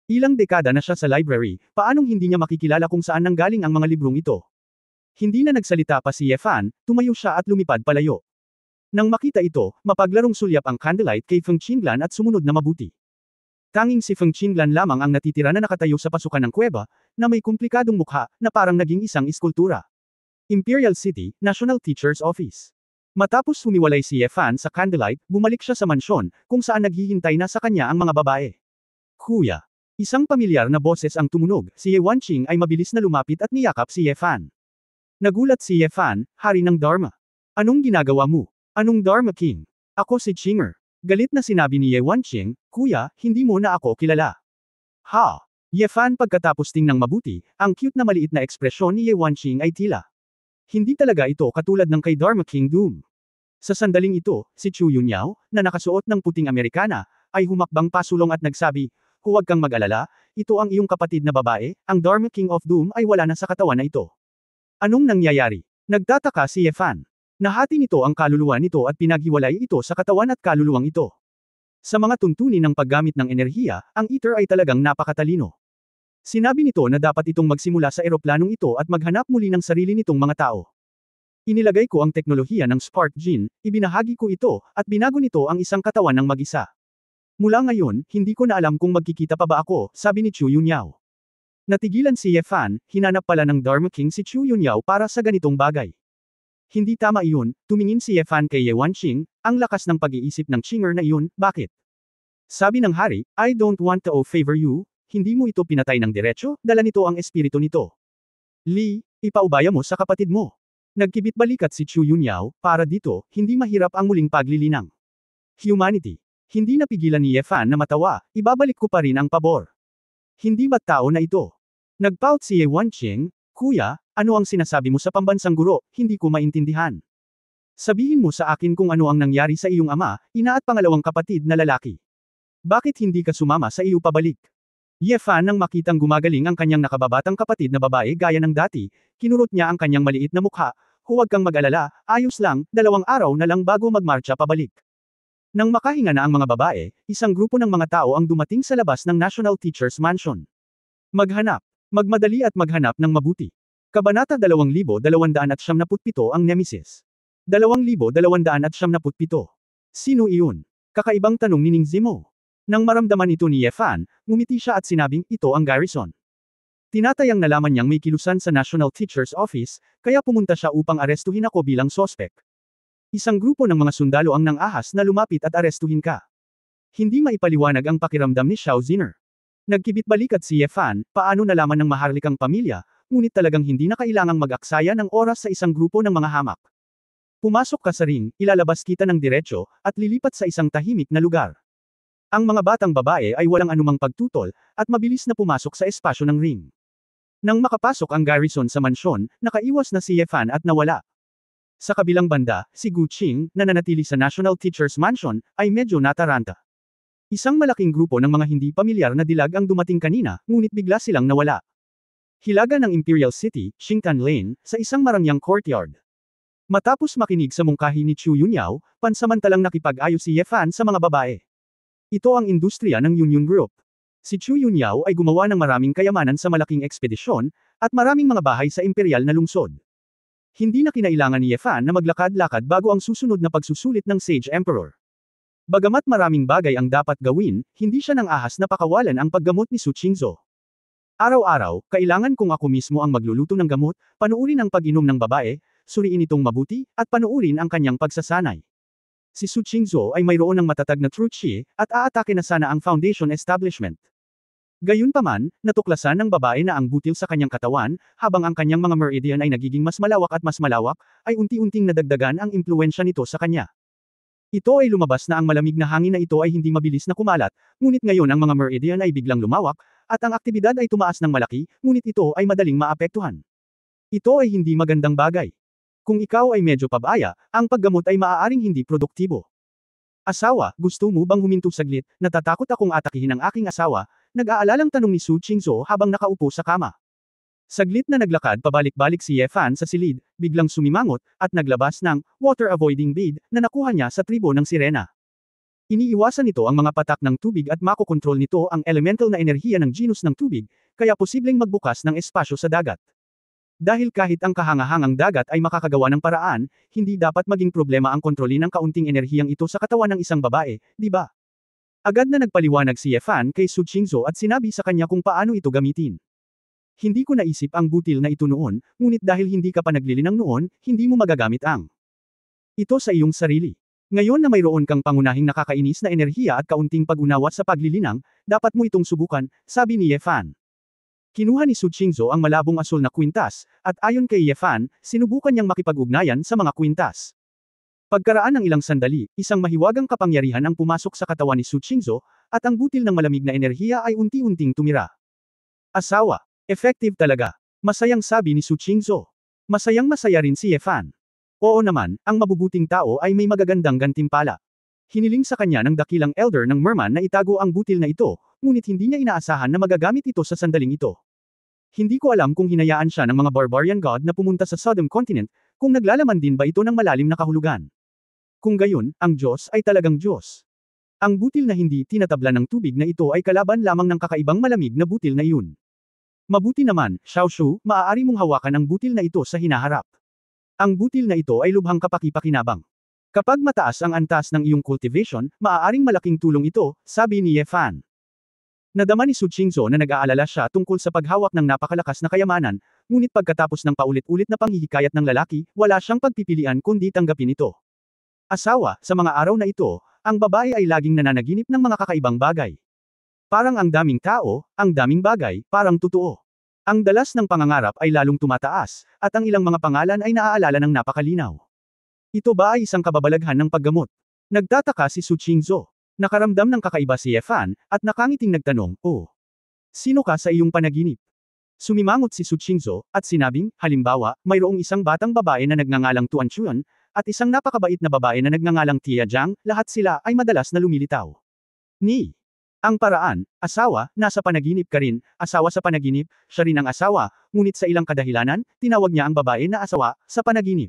Ilang dekada na siya sa library, paanong hindi niya makikilala kung saan nanggaling ang mga librong ito? Hindi na nagsalita pa si Ye Fan, tumayo siya at lumipad palayo. Nang makita ito, mapaglarong sulyap ang Candlelight kay Feng Qinglan at sumunod na mabuti. Tanging si Feng Qinglan lamang ang natitira na nakatayo sa pasukan ng kuweba, na may komplikadong mukha, na parang naging isang iskultura. Imperial City, National Teacher's Office. Matapos humiwalay si Ye Fan sa Candlelight, bumalik siya sa mansyon, kung saan naghihintay na sa kanya ang mga babae. Kuya. Isang pamilyar na boses ang tumunog, si Ye Wanqing ay mabilis na lumapit at niyakap si Ye Fan. Nagulat si Ye Fan, hari ng Dharma. Anong ginagawa mo? Anong Dharma King? Ako si Qinger. Galit na sinabi ni Ye Wanqing, kuya, hindi mo na ako kilala. Ha? Ye Fan pagkatapos tingnang mabuti, ang cute na maliit na ekspresyon ni Ye Wanqing ay tila. Hindi talaga ito katulad ng kay Dharma King Doom. Sa sandaling ito, si Chu Yunyao, na nakasuot ng puting Amerikana, ay humakbang pasulong at nagsabi, huwag kang mag-alala, ito ang iyong kapatid na babae, ang Dharma King of Doom ay wala na sa katawan na ito. Anong nangyayari? Nagtataka si Ye Fan. Nahati nito ang kaluluwa nito at pinaghiwalay ito sa katawan at kaluluwang ito. Sa mga tuntunin ng paggamit ng enerhiya, ang Ether ay talagang napakatalino. Sinabi nito na dapat itong magsimula sa eroplanong ito at maghanap muli ng sarili nitong mga tao. Inilagay ko ang teknolohiya ng Spark Gene, ibinahagi ko ito, at binago nito ang isang katawan ng mag-isa. Mula ngayon, hindi ko na alam kung magkikita pa ba ako, sabi ni Chu Yunyao. Natigilan si Ye Fan, hinanap pala ng Dharma King si Chu Yunyao para sa ganitong bagay. Hindi tama iyon, tumingin si Ye Fan kay Ye Wanqing, ang lakas ng pag-iisip ng Qinger na iyon, bakit? Sabi ng hari, I don't want to favor you, hindi mo ito pinatay ng diretso, dala nito ang espiritu nito. Li, ipaubaya mo sa kapatid mo. Nagkibit balikat si Chu Yunyao, para dito, hindi mahirap ang muling paglilinang. Humanity. Hindi napigilan ni Ye Fan na matawa, ibabalik ko pa rin ang pabor. Hindi ba't tao na ito? Nagpout si Ye Wanqing, kuya, ano ang sinasabi mo sa pambansang guro, hindi ko maintindihan. Sabihin mo sa akin kung ano ang nangyari sa iyong ama, ina at pangalawang kapatid na lalaki. Bakit hindi ka sumama sa iyo pabalik? Ye Fan nang makitang gumagaling ang kanyang nakababatang kapatid na babae gaya ng dati, kinurot niya ang kanyang maliit na mukha, huwag kang mag-alala, ayos lang, 2 araw na lang bago magmarcha pabalik. Nang makahinga na ang mga babae, isang grupo ng mga tao ang dumating sa labas ng National Teachers Mansion. Maghanap. Magmadali at maghanap ng mabuti. Kabanata 2277 ang Nemesis. 2277. Sino iyon? Kakaibang tanong ni Ning Zimo. Nang maramdaman ito ni Ye Fan, ngumiti siya at sinabing, ito ang Garrison. Tinatayang nalaman niyang may kilusan sa National Teacher's Office, kaya pumunta siya upang arestuhin ako bilang sospek. Isang grupo ng mga sundalo ang nang-ahas na lumapit at arestuhin ka. Hindi maipaliwanag ang pakiramdam ni Xiao Ziner. Nagkibit-balikat si Ye Fan, paano nalaman ng maharlikang pamilya, ngunit talagang hindi na kailangang mag-aksaya ng oras sa isang grupo ng mga hamak. Pumasok ka sa ring, ilalabas kita ng diretsyo, at lilipat sa isang tahimik na lugar. Ang mga batang babae ay walang anumang pagtutol, at mabilis na pumasok sa espasyo ng ring. Nang makapasok ang Garrison sa mansyon, nakaiwas na si Ye Fan at nawala. Sa kabilang banda, si Gu Qing, na nanatili sa National Teachers Mansion, ay medyo nataranta. Isang malaking grupo ng mga hindi pamilyar na dilag ang dumating kanina, ngunit bigla silang nawala. Hilaga ng Imperial City, Xingtan Lane, sa isang marangyang courtyard. Matapos makinig sa mungkahi ni Chu Yunyao, pansamantalang nakipag-ayos si Ye Fan sa mga babae. Ito ang industriya ng Union Group. Si Chu Yunyao ay gumawa ng maraming kayamanan sa malaking ekspedisyon, at maraming mga bahay sa imperial na lungsod. Hindi na kinailangan ni Ye Fan na maglakad-lakad bago ang susunod na pagsusulit ng Sage Emperor. Bagamat maraming bagay ang dapat gawin, hindi siya nang ahas na pakawalan ang paggamot ni Su Qingzhou. Araw-araw, kailangan kong ako mismo ang magluluto ng gamot, panuurin ang pag-inom ng babae, suriin itong mabuti, at panuurin ang kanyang pagsasanay. Si Su Qingzhou ay mayroon ng matatag na truth chi, at aatake na sana ang foundation establishment. Gayunpaman, natuklasan ng babae na ang butil sa kanyang katawan, habang ang kanyang mga meridian ay nagiging mas malawak, ay unti-unting nadagdagan ang impluensya nito sa kanya. Ito ay lumabas na ang malamig na hangin na ito ay hindi mabilis na kumalat, ngunit ngayon ang mga meridian ay biglang lumawak, at ang aktibidad ay tumaas ng malaki, ngunit ito ay madaling maapektuhan. Ito ay hindi magandang bagay. Kung ikaw ay medyo pabaya, ang paggamot ay maaaring hindi produktibo. Asawa, gusto mo bang huminto saglit, natatakot akong atakihin ang aking asawa, nag-aalalang tanong ni Su Qingzhou habang nakaupo sa kama. Saglit na naglakad pabalik-balik si Ye Fan sa silid, biglang sumimangot, at naglabas ng water-avoiding bead na nakuha niya sa tribo ng sirena. Iniiwasan nito ang mga patak ng tubig at makokontrol nito ang elemental na enerhiya ng genus ng tubig, kaya posibleng magbukas ng espasyo sa dagat. Dahil kahit ang kahangahangang dagat ay makakagawa ng paraan, hindi dapat maging problema ang kontrolin ng kaunting enerhiyang ito sa katawan ng isang babae, di ba? Agad na nagpaliwanag si Ye Fan kay Su Qingzhou at sinabi sa kanya kung paano ito gamitin. Hindi ko naisip ang butil na ito noon, ngunit dahil hindi ka pa naglilinang noon, hindi mo magagamit ang ito sa iyong sarili. Ngayon na mayroon kang pangunahing nakakainis na enerhiya at kaunting pag-unawa sa paglilinang, dapat mo itong subukan, sabi ni Ye Fan. Kinuha ni Su Qingzhou ang malabong asul na kwintas, at ayon kay Ye Fan, sinubukan niyang makipag-ugnayan sa mga kwintas. Pagkaraan ng ilang sandali, isang mahiwagang kapangyarihan ang pumasok sa katawan ni Su Qingzhou, at ang butil ng malamig na enerhiya ay unti-unting tumira. Asawa. Effective talaga. Masayang sabi ni Su Qingzhou. Masayang-masaya rin si Ye Fan. Oo naman, ang mabubuting tao ay may magagandang gantimpala. Hiniling sa kanya ng dakilang elder ng merman na itago ang butil na ito, ngunit hindi niya inaasahan na magagamit ito sa sandaling ito. Hindi ko alam kung hinayaan siya ng mga barbarian god na pumunta sa Southern Continent, kung naglalaman din ba ito ng malalim na kahulugan. Kung gayon, ang Diyos ay talagang Diyos. Ang butil na hindi tinatablan ng tubig na ito ay kalaban lamang ng kakaibang malamig na butil na iyon. Mabuti naman, Xiaoshu, maaari mong hawakan ang butil na ito sa hinaharap. Ang butil na ito ay lubhang kapaki-pakinabang. Kapag mataas ang antas ng iyong cultivation, maaaring malaking tulong ito, sabi ni Ye Fan. Nadama ni Su Qingzhou na nag-aalala siya tungkol sa paghawak ng napakalakas na kayamanan, ngunit pagkatapos ng paulit-ulit na panghihikayat ng lalaki, wala siyang pagpipilian kundi tanggapin ito. Asawa, sa mga araw na ito, ang babae ay laging nananaginip ng mga kakaibang bagay. Parang ang daming tao, ang daming bagay, parang totoo. Ang dalas ng pangangarap ay lalong tumataas, at ang ilang mga pangalan ay naaalala ng napakalinaw. Ito ba ay isang kababalaghan ng paggamot? Nagtataka si Su Qingzhou. Nakaramdam ng kakaiba si Ye Fan, at nakangiting nagtanong, "Oh, sino ka sa iyong panaginip?" Sumimangot si Su Qingzhou, at sinabing, halimbawa, mayroong isang batang babae na nagngangalang Tuan Chuan, at isang napakabait na babae na nagngangalang Tia Jiang, lahat sila ay madalas na lumilitaw. Ni. Ang paraan, asawa, nasa panaginip ka rin, asawa sa panaginip, siya rin ang asawa, ngunit sa ilang kadahilanan, tinawag niya ang babae na asawa, sa panaginip.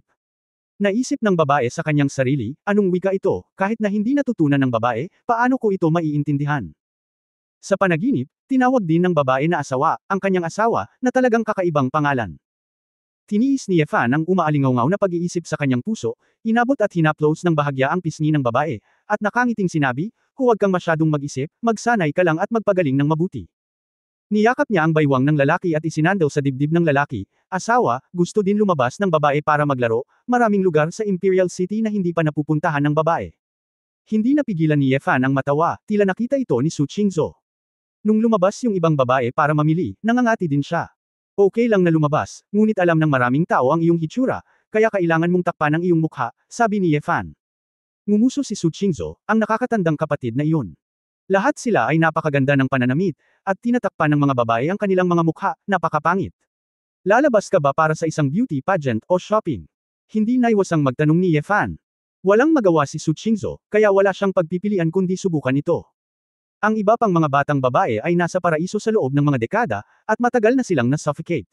Naisip ng babae sa kanyang sarili, anong wika ito, kahit na hindi natutunan ng babae, paano ko ito maiintindihan? Sa panaginip, tinawag din ng babae na asawa, ang kanyang asawa, na talagang kakaibang pangalan. Tiniis ni Yefan ang umaalingaw na pag-iisip sa kanyang puso, inabot at hinaplos ng bahagya ang pisngi ng babae, at nakangiting sinabi, huwag kang masyadong mag-isip, magsanay ka lang at magpagaling ng mabuti. Niyakap niya ang baywang ng lalaki at isinandal sa dibdib ng lalaki, asawa, gusto din lumabas ng babae para maglaro, maraming lugar sa Imperial City na hindi pa napupuntahan ng babae. Hindi napigilan ni Yefan ang matawa, tila nakita ito ni Su Qingzhou. Nung lumabas yung ibang babae para mamili, nangangati din siya. Okay lang na lumabas, ngunit alam ng maraming tao ang iyong hitsura, kaya kailangan mong takpan ang iyong mukha, sabi ni Yefan. Ngumuso si Su Qingzhou, ang nakakatandang kapatid na iyon. Lahat sila ay napakaganda ng pananamit, at tinatakpan ng mga babae ang kanilang mga mukha, napakapangit. Lalabas ka ba para sa isang beauty pageant o shopping? Hindi naiwasang magtanong ni Yefan. Walang magawa si Su Qingzhou, kaya wala siyang pagpipilian kundi subukan ito. Ang iba pang mga batang babae ay nasa paraiso sa loob ng mga dekada, at matagal na silang na-suffocate.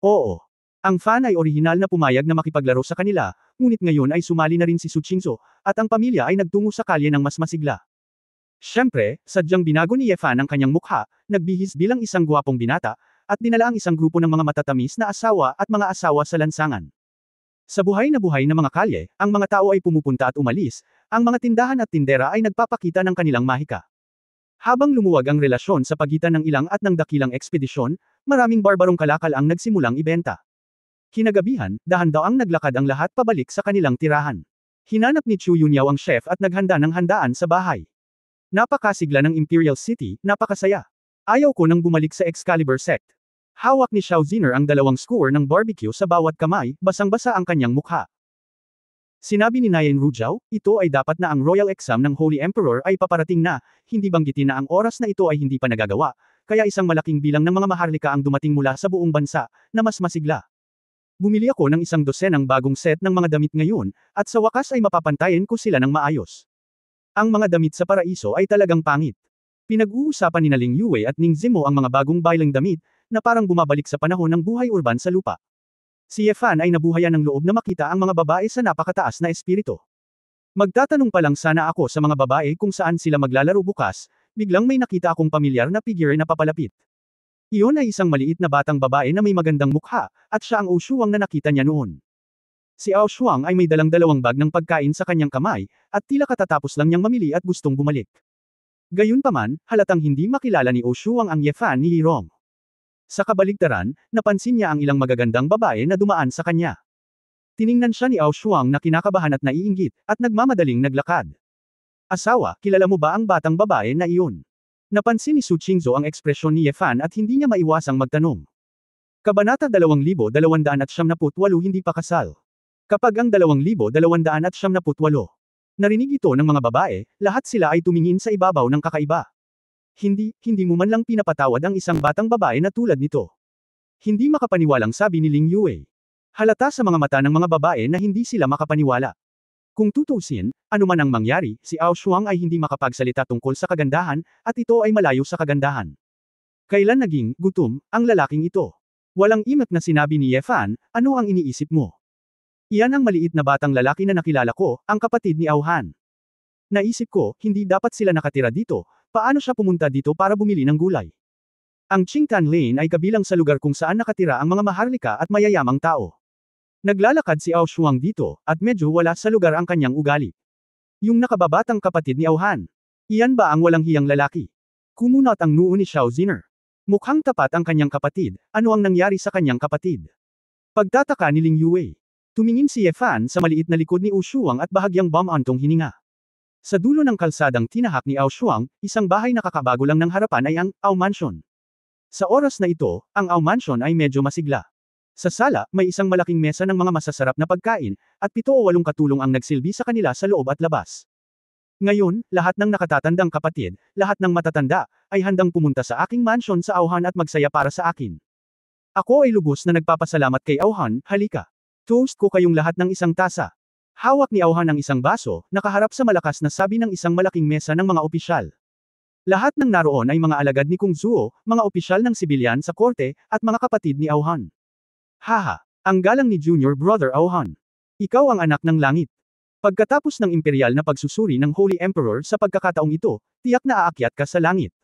Oo. Ang fan ay orihinal na pumayag na makipaglaro sa kanila, ngunit ngayon ay sumali na rin si Su Qingzhou, at ang pamilya ay nagtungo sa kalye ng mas masigla. Siyempre, sadyang binago ni Yefan ang kanyang mukha, nagbihis bilang isang gwapong binata, at dinala ang isang grupo ng mga matatamis na asawa at mga asawa sa lansangan. Sa buhay na mga kalye, ang mga tao ay pumupunta at umalis, ang mga tindahan at tindera ay nagpapakita ng kanilang mahika. Habang lumuwag ang relasyon sa pagitan ng ilang at ng dakilang ekspedisyon, maraming barbarong kalakal ang nagsimulang ibenta. Kinagabihan, dahan-daang naglakad ang lahat pabalik sa kanilang tirahan. Hinanap ni Chu Yunyao ang chef at naghanda ng handaan sa bahay. Napakasigla ng Imperial City, napakasaya. Ayaw ko nang bumalik sa Excalibur sect. Hawak ni Xiao Ziner ang 2 skewer ng barbecue sa bawat kamay, basang-basa ang kanyang mukha. Sinabi ni Nayan Rujao, ito ay dapat na ang royal exam ng Holy Emperor ay paparating na, hindi banggitin na ang oras na ito ay hindi pa nagagawa, kaya isang malaking bilang ng mga maharlika ang dumating mula sa buong bansa, na mas masigla. Bumili ako ng 1 dosenang bagong set ng mga damit ngayon, at sa wakas ay mapapantayin ko sila ng maayos. Ang mga damit sa paraiso ay talagang pangit. Pinag-uusapan ni Ling Yue at Ning Zimo ang mga bagong bailing damit, na parang bumabalik sa panahon ng buhay urban sa lupa. Si Yefan ay nabuhayan ng loob na makita ang mga babae sa napakataas na espiritu. Magtatanong pa lang sana ako sa mga babae kung saan sila maglalaro bukas, biglang may nakita akong pamilyar na figure na papalapit. Iyon ay isang maliit na batang babae na may magandang mukha, at siya ang Oshuang na nakita niya noon. Si Oshuang ay may dalang 2 bag ng pagkain sa kanyang kamay, at tila katatapos lang niyang mamili at gustong bumalik. Gayunpaman, halatang hindi makilala ni Oshuang ang Yefan ni Lirong. Sa kabaligtaran, napansin niya ang ilang magagandang babae na dumaan sa kanya. Tiningnan siya ni Oshuang na kinakabahan at naiinggit, at nagmamadaling naglakad. Asawa, kilala mo ba ang batang babae na iyon? Napansin ni Su Qingzhou ang ekspresyon ni Yefan at hindi niya maiwasang magtanong. Kabanata 2278 Hindi pa kasal. Kapag ang 2278, narinig ito ng mga babae, lahat sila ay tumingin sa ibabaw ng kakaiba. Hindi mo man lang pinapatawad ang isang batang babae na tulad nito. Hindi makapaniwalang sabi ni Ling Yue. Halata sa mga mata ng mga babae na hindi sila makapaniwala. Kung tutuusin, anuman ang mangyari, si Oshuang ay hindi makapagsalita tungkol sa kagandahan, at ito ay malayo sa kagandahan. Kailan naging gutom ang lalaking ito? Walang imak na sinabi ni Yefan, ano ang iniisip mo? Iyan ang maliit na batang lalaki na nakilala ko, ang kapatid ni Auhan. Naisip ko, hindi dapat sila nakatira dito, paano siya pumunta dito para bumili ng gulay? Ang Qingtan Lane ay kabilang sa lugar kung saan nakatira ang mga maharlika at mayayamang tao. Naglalakad si Oshuang dito, at medyo wala sa lugar ang kanyang ugali. Yung nakababatang kapatid ni Auhan. Iyan ba ang walang hiyang lalaki? Kumunat ang noo ni Xiao Ziner. Mukhang tapat ang kanyang kapatid, ano ang nangyari sa kanyang kapatid? Pagtataka ni Ling Yue. Tumingin si Yefan sa maliit na likod ni Oshuang at bahagyang bumantong hininga. Sa dulo ng kalsadang tinahak ni Oshuang, isang bahay na kakabago lang ng harapan ay ang Ao Mansion. Sa oras na ito, ang Ao Mansion ay medyo masigla. Sa sala, may isang malaking mesa ng mga masasarap na pagkain, at 7 o 8 katulong ang nagsilbi sa kanila sa loob at labas. Ngayon, lahat ng nakatatandang kapatid, lahat ng matatanda, ay handang pumunta sa aking mansion sa Auhan at magsaya para sa akin. Ako ay lubos na nagpapasalamat kay Auhan, halika. Toast ko kayong lahat ng 1 tasa. Hawak ni Auhan ang isang baso, nakaharap sa malakas na sabi ng isang malaking mesa ng mga opisyal. Lahat ng naroon ay mga alagad ni Kung Zuo, mga opisyal ng sibilyan sa korte, at mga kapatid ni Auhan. Haha! Ang galang ni Junior Brother Auhan. Ikaw ang anak ng langit. Pagkatapos ng imperial na pagsusuri ng Holy Emperor sa pagkakataong ito, tiyak na aakyat ka sa langit.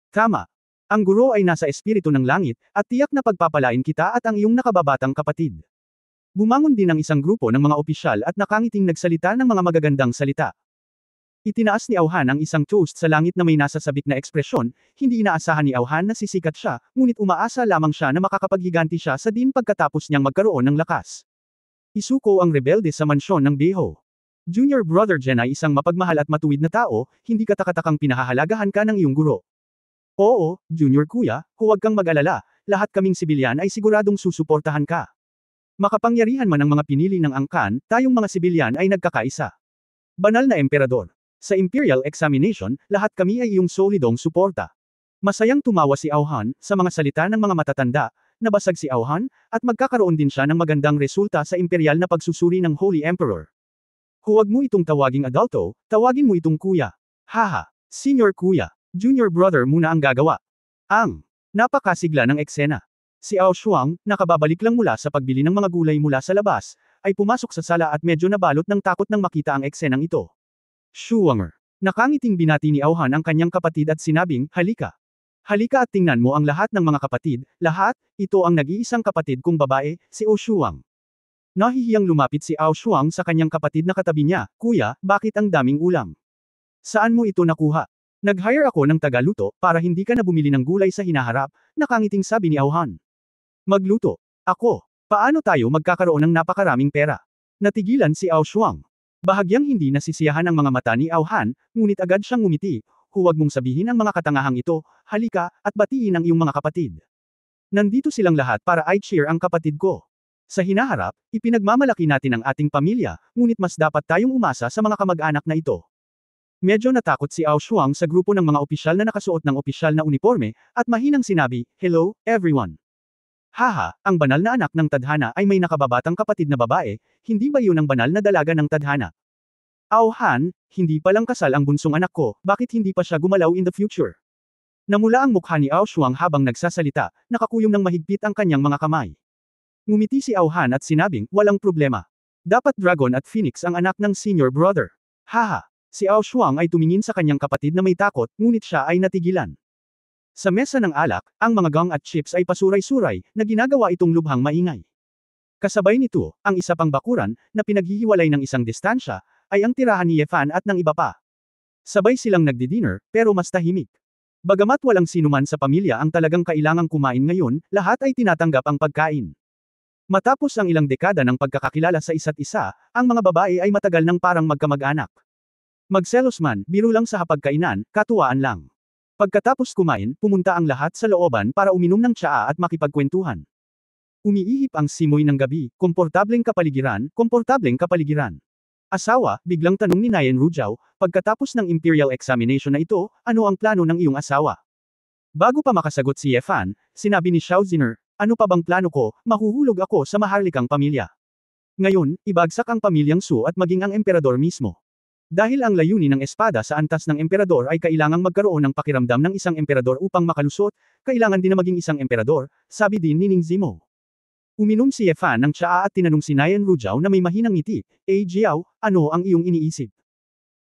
Tama. Ang guro ay nasa espiritu ng langit, at tiyak na pagpapalain kita at ang iyong nakababatang kapatid. Bumangon din ang isang grupo ng mga opisyal at nakangiting nagsalita ng mga magagandang salita. Itinaas ni Auhan ang isang toast sa langit na may nasasabik na ekspresyon, hindi inaasahan ni Auhan na sisikat siya, ngunit umaasa lamang siya na makakapaghiganti siya sa din pagkatapos niyang magkaroon ng lakas. Isuko ang rebelde sa mansyon ng Beho. Junior Brother Jen ay isang mapagmahal at matuwid na tao, hindi katakatakang pinahahalagahan ka ng iyong guro. Oo, Junior Kuya, huwag kang mag-alala, lahat kaming sibilyan ay siguradong susuportahan ka. Makapangyarihan man ang mga pinili ng angkan, tayong mga sibilyan ay nagkakaisa. Banal na Emperador. Sa Imperial Examination, lahat kami ay iyong solidong suporta. Masayang tumawa si Auhan, sa mga salita ng mga matatanda, nabasag si Auhan, at magkakaroon din siya ng magandang resulta sa imperial na pagsusuri ng Holy Emperor. Huwag mo itong tawaging adulto, tawagin mo itong kuya. Haha, senior kuya, junior brother muna ang gagawa. Ang napakasigla ng eksena. Si Ao Shuang, nakababalik lang mula sa pagbili ng mga gulay mula sa labas, ay pumasok sa sala at medyo nabalot ng takot nang makita ang eksenang ito. Shuanger. Nakangiting binati ni Auhan ang kanyang kapatid at sinabing, halika. Halika at tingnan mo ang lahat ng mga kapatid, lahat, ito ang nag-iisang kapatid kong babae, si Ao Shuang. Nahihiyang lumapit si Ao Shuang sa kanyang kapatid na katabi niya, kuya, bakit ang daming ulam? Saan mo ito nakuha? Nag-hire ako ng tagaluto, para hindi ka na bumili ng gulay sa hinaharap, nakangiting sabi ni Auhan. Magluto. Ako. Paano tayo magkakaroon ng napakaraming pera? Natigilan si Ao Shuang. Bahagyang hindi nasisiyahan ang mga mata ni Auhan, ngunit agad siyang ngumiti. Huwag mong sabihin ang mga katangahang ito, halika, at batiin ang iyong mga kapatid. Nandito silang lahat para i-cheer ang kapatid ko. Sa hinaharap, ipinagmamalaki natin ang ating pamilya, ngunit mas dapat tayong umasa sa mga kamag-anak na ito. Medyo natakot si Ao Shuang sa grupo ng mga opisyal na nakasuot ng opisyal na uniforme, at mahinang sinabi, hello, everyone. Haha, ang banal na anak ng tadhana ay may nakababatang kapatid na babae, hindi ba yun ang banal na dalaga ng tadhana? Auhan, hindi pa lang kasal ang bunsong anak ko, bakit hindi pa siya gumalaw in the future? Namula ang mukha ni Ao Shuang habang nagsasalita, nakakuyom ng mahigpit ang kanyang mga kamay. Ngumiti si Auhan at sinabing, walang problema. Dapat Dragon at Phoenix ang anak ng senior brother. Haha, si Ao Shuang ay tumingin sa kanyang kapatid na may takot, ngunit siya ay natigilan. Sa mesa ng alak, ang mga gang at chips ay pasuray-suray, na ginagawa itong lubhang maingay. Kasabay nito, ang isa pang bakuran, na pinaghihiwalay ng isang distansya, ay ang tirahan ni Yefan at ng iba pa. Sabay silang nagdi-dinner, pero mas tahimik. Bagamat walang sinuman sa pamilya ang talagang kailangang kumain ngayon, lahat ay tinatanggap ang pagkain. Matapos ang ilang dekada ng pagkakakilala sa isa't isa, ang mga babae ay matagal nang parang magkamag-anak. Magselos man, biro lang sa hapagkainan, katuwaan lang. Pagkatapos kumain, pumunta ang lahat sa looban para uminom ng tsaa at makipagkwentuhan. Umiihip ang simoy ng gabi, komportableng kapaligiran. Asawa, biglang tanong ni Nayan Rujao, pagkatapos ng imperial examination na ito, ano ang plano ng iyong asawa? Bago pa makasagot si Yefan, sinabi ni Xiao Ziner, ano pa bang plano ko, mahuhulog ako sa maharlikang pamilya. Ngayon, ibagsak ang pamilyang Su at maging ang emperador mismo. Dahil ang layunin ng espada sa antas ng emperador ay kailangang magkaroon ng pakiramdam ng isang emperador upang makalusot, kailangan din na maging isang emperador, sabi din ni Ning Zimo. Uminom si Yefan ng tsaa at tinanong si Nayan Rujao na may mahinang ngiti, Jiao, ano ang iyong iniisip?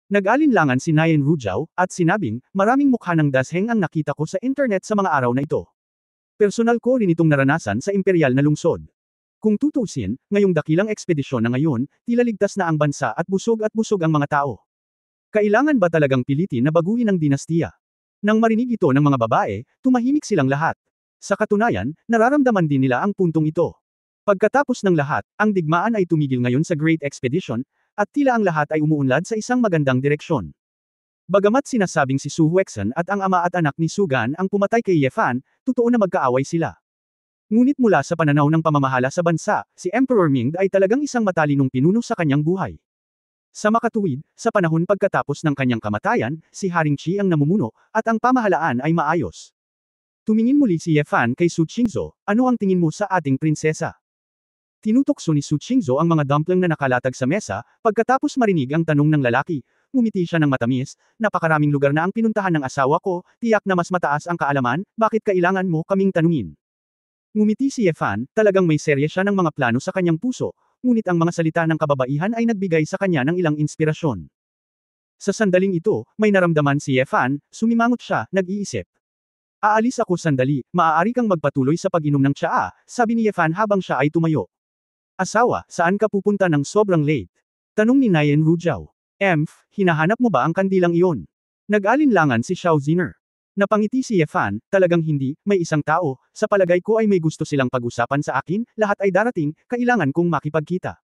Nag-alinlangan si Nayan Rujao, at sinabing, maraming mukha ng dasheng ang nakita ko sa internet sa mga araw na ito. Personal ko rin itong naranasan sa imperial na lungsod. Kung tutusin, ngayong dakilang ekspedisyon na ngayon, tila ligtas na ang bansa at busog ang mga tao. Kailangan ba talagang pilitin na baguhin ang dinastiya? Nang marinig ito ng mga babae, tumahimik silang lahat. Sa katunayan, nararamdaman din nila ang puntong ito. Pagkatapos ng lahat, ang digmaan ay tumigil ngayon sa Great Expedition, at tila ang lahat ay umuunlad sa isang magandang direksyon. Bagamat sinasabing si Su Huexan at ang ama at anak ni Sugan ang pumatay kay Yefan, totoo na magkaaway sila. Ngunit mula sa pananaw ng pamamahala sa bansa, si Emperor Ming ay talagang isang matalinong pinuno sa kanyang buhay. Sa makatuwid, sa panahon pagkatapos ng kanyang kamatayan, si Haring Qi ang namumuno, at ang pamahalaan ay maayos. Tumingin muli si Yefan kay Su Qingzhou, ano ang tingin mo sa ating prinsesa? Tinutokso ni Su Qingzhou ang mga dumpling na nakalatag sa mesa, pagkatapos marinig ang tanong ng lalaki. Ngumiti siya ng matamis, napakaraming lugar na ang pinuntahan ng asawa ko, tiyak na mas mataas ang kaalaman, bakit kailangan mo kaming tanungin? Ngumiti si Ye Fan, talagang may serye siya ng mga plano sa kanyang puso, ngunit ang mga salita ng kababaihan ay nagbigay sa kanya ng ilang inspirasyon. Sa sandaling ito, may naramdaman si Ye Fan, sumimangot siya, nag-iisip. Aalis ako sandali, maaari kang magpatuloy sa pag-inom ng tsaa, sabi ni Ye Fan habang siya ay tumayo. Asawa, saan ka pupunta ng sobrang late? Tanong ni Nayen Rujiao. Hinahanap mo ba ang kandilang iyon? Nag-alinlangan si Xiao Ziner. Napangiti si Ye Fan, talagang hindi, may isang tao, sa palagay ko ay may gusto silang pag-usapan sa akin, lahat ay darating, kailangan kong makipagkita.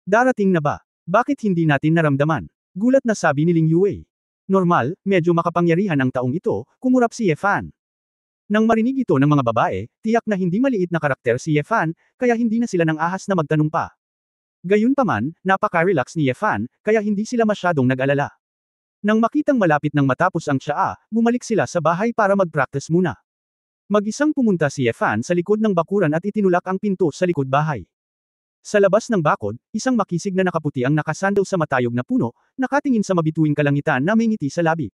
Darating na ba? Bakit hindi natin naramdaman? Gulat na sabi ni Ling Yue. Normal, medyo makapangyarihan ang taong ito, kumurap si Ye Fan. Nang marinig ito ng mga babae, tiyak na hindi maliit na karakter si Ye Fan, kaya hindi na sila nang ahas na magtanong pa. Gayunpaman, napaka-relax ni Ye Fan, kaya hindi sila masyadong nag-alala. Nang makitang malapit nang matapos ang tsaa, bumalik sila sa bahay para mag-practice muna. Mag-isang pumunta si Ye Fan sa likod ng bakuran at itinulak ang pinto sa likod bahay. Sa labas ng bakod, isang makisig na nakaputi ang nakasandal sa matayog na puno, nakatingin sa mabituing kalangitan na may ngiti sa labi.